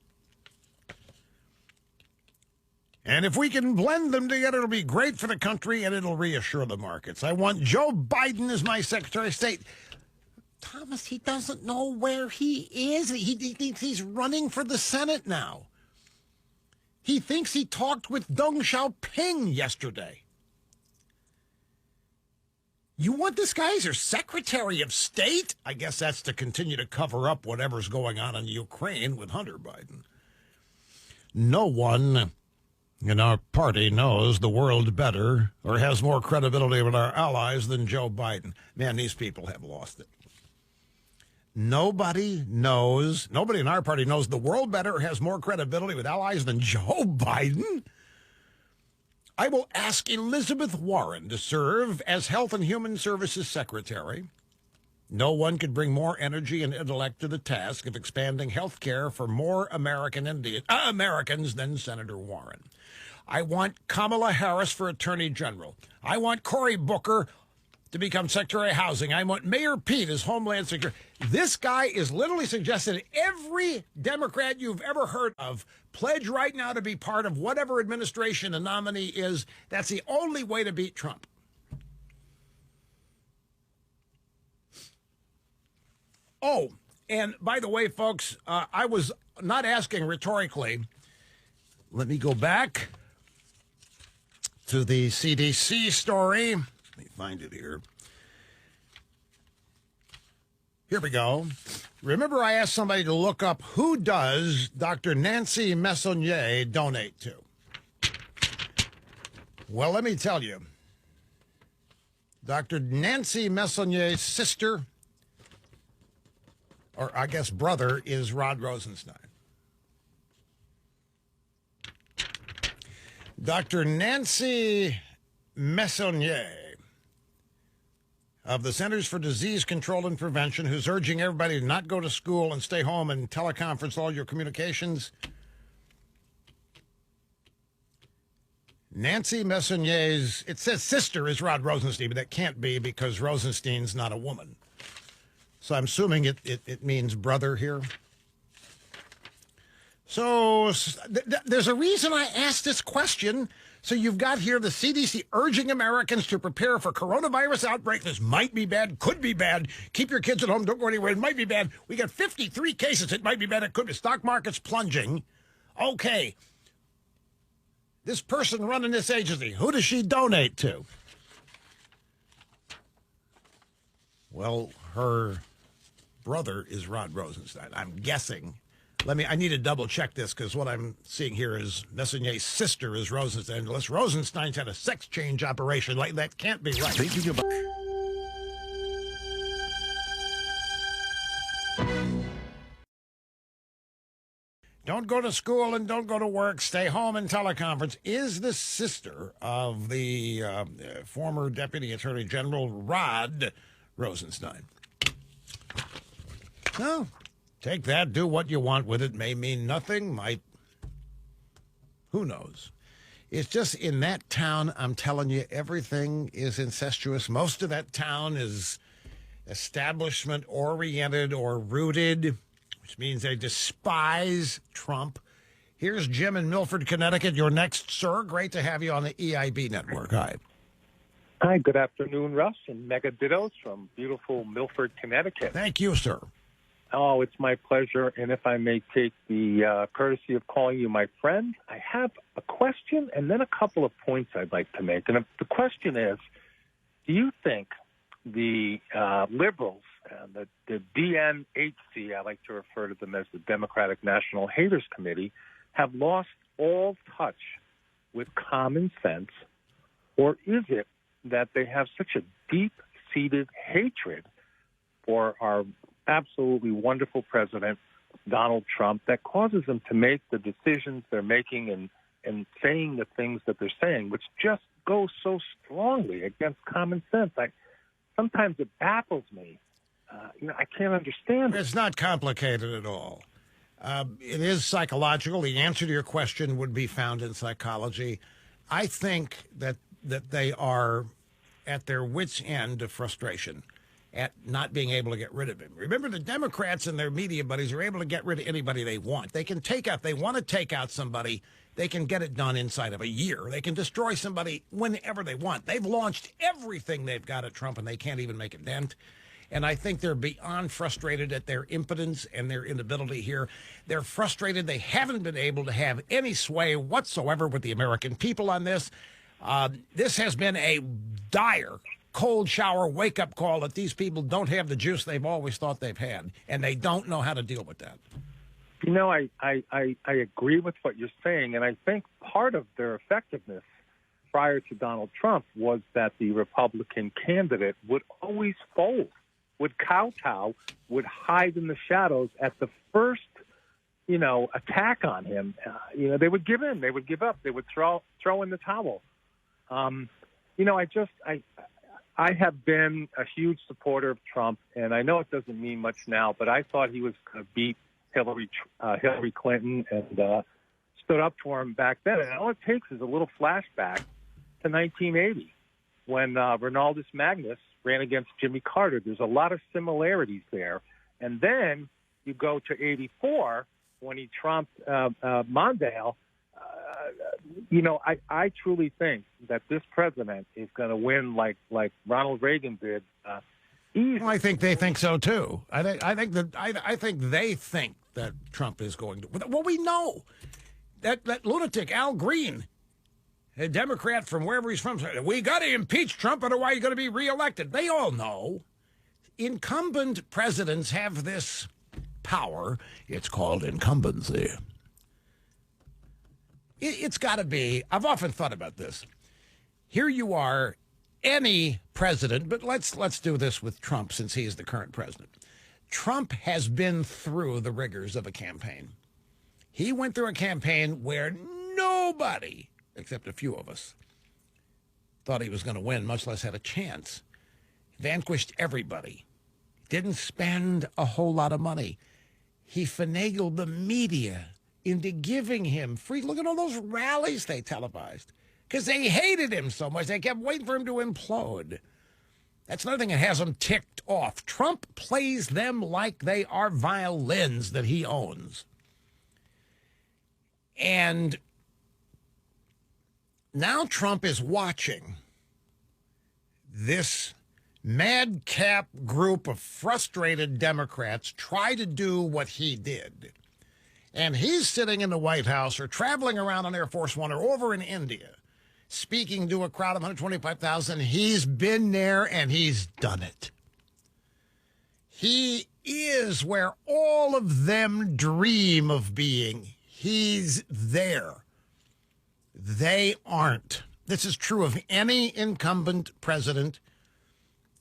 And if we can blend them together, it'll be great for the country and it'll reassure the markets. I want Joe Biden as my Secretary of State. Thomas, he doesn't know where he is. He thinks he's running for the Senate now. He thinks he talked with Deng Xiaoping yesterday. You want this guy as your Secretary of State? I guess that's to continue to cover up whatever's going on in Ukraine with Hunter Biden. No one in our party knows the world better or has more credibility with our allies than Joe Biden. Man, these people have lost it. Nobody in our party knows the world better or has more credibility with allies than Joe Biden. I will ask Elizabeth Warren to serve as Health and Human Services Secretary. No one could bring more energy and intellect to the task of expanding health care for more Americans than Senator Warren. I want Kamala Harris for Attorney General. I want Cory Booker to become Secretary of Housing. I want Mayor Pete as Homeland Security. This guy is literally suggesting every Democrat you've ever heard of pledge right now to be part of whatever administration a nominee is. That's the only way to beat Trump. Oh, and by the way, folks, I was not asking rhetorically. Let me go back to the CDC story. Let me find it here. Here we go. Remember, I asked somebody to look up who does Dr. Nancy Messonnier donate to? Well, let me tell you. Dr. Nancy Messonnier's sister, or I guess brother, is Rod Rosenstein. Dr. Nancy Messonnier of the Centers for Disease Control and Prevention, who's urging everybody to not go to school and stay home and teleconference all your communications. Nancy Messonnier's, it says sister is Rod Rosenstein, but that can't be because Rosenstein's not a woman. So I'm assuming it means brother here. So there's a reason I asked this question. So you've got here the CDC urging Americans to prepare for coronavirus outbreak. This might be bad, could be bad. Keep your kids at home, don't go anywhere. It might be bad. We got 53 cases. It might be bad. It could be. Stock market's plunging. Okay. This person running this agency, who does she donate to? Well, her brother is Rod Rosenstein. I'm guessing. I need to double check this because what I'm seeing here is Messonnier's sister is Rosenstein. Unless Rosenstein's had a sex change operation, like that can't be right. Thinking about Don't go to school and don't go to work. Stay home and teleconference. Is the sister of the former Deputy Attorney General Rod Rosenstein. No. Take that. Do what you want with it. May mean nothing. Might. Who knows? It's just in that town, I'm telling you, everything is incestuous. Most of that town is establishment-oriented or rooted, which means they despise Trump. Here's Jim in Milford, Connecticut. You're next, sir. Great to have you on the EIB network. Hi. Hi, good afternoon, Russ, and mega dittos from beautiful Milford, Connecticut. Thank you, sir. Oh, it's my pleasure, and if I may take the courtesy of calling you my friend, I have a question and then a couple of points I'd like to make. And the question is, do you think the liberals, the DNHC, I like to refer to them as the Democratic National Haters Committee, have lost all touch with common sense, or is it that they have such a deep-seated hatred for our absolutely wonderful president, Donald Trump, that causes them to make the decisions they're making and saying the things that they're saying, which just go so strongly against common sense? Sometimes it baffles me. I can't understand it. It's not complicated at all. It is psychological. The answer to your question would be found in psychology. I think that they are at their wits' end of frustration at not being able to get rid of him. Remember, the Democrats and their media buddies are able to get rid of anybody they want. They can they want to take out somebody, they can get it done inside of a year. They can destroy somebody whenever they want. They've launched everything they've got at Trump, and they can't even make a dent. And I think they're beyond frustrated at their impotence and their inability here. They're frustrated. They haven't been able to have any sway whatsoever with the American people on this. This has been a dire cold shower wake-up call that these people don't have the juice they've always thought they've had, and they don't know how to deal with that. I agree with what you're saying, and I think part of their effectiveness prior to Donald Trump was that the Republican candidate would always fold, would kowtow, would hide in the shadows at the first, attack on him. They would give in, they would give up, they would throw in the towel. I have been a huge supporter of Trump, and I know it doesn't mean much now, but I thought he was going to beat Hillary Clinton and stood up for him back then. And all it takes is a little flashback to 1980 when Ronaldus Magnus ran against Jimmy Carter. There's a lot of similarities there. And then you go to 84 when he trumped Mondale. I truly think that this president is going to win like Ronald Reagan did. I think they think so too. I think they think that Trump is going to. Well, we know that lunatic Al Green, a Democrat from wherever he's from, said, we got to impeach Trump, otherwise he's going to be reelected. They all know. Incumbent presidents have this power. It's called incumbency. It's got to be. I've often thought about this. Here you are, any president, but let's do this with Trump since he is the current president. Trump has been through the rigors of a campaign. He went through a campaign where nobody, except a few of us, thought he was going to win, much less had a chance. Vanquished everybody. Didn't spend a whole lot of money. He finagled the media into giving him free. Look at all those rallies they televised. because they hated him so much. They kept waiting for him to implode. That's another thing that has them ticked off. Trump plays them like they are violins that he owns. And now Trump is watching this madcap group of frustrated Democrats try to do what he did. And he's sitting in the White House or traveling around on Air Force One or over in India, speaking to a crowd of 125,000. He's been there and he's done it. He is where all of them dream of being. He's there. They aren't. This is true of any incumbent president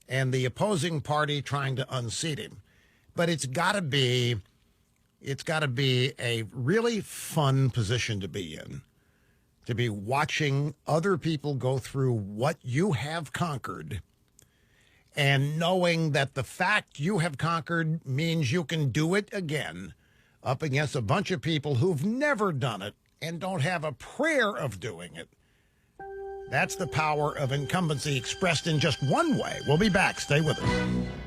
and the opposing party trying to unseat him. But it's got to be a really fun position to be in, to be watching other people go through what you have conquered and knowing that the fact you have conquered means you can do it again up against a bunch of people who've never done it and don't have a prayer of doing it. That's the power of incumbency expressed in just one way. We'll be back. Stay with us.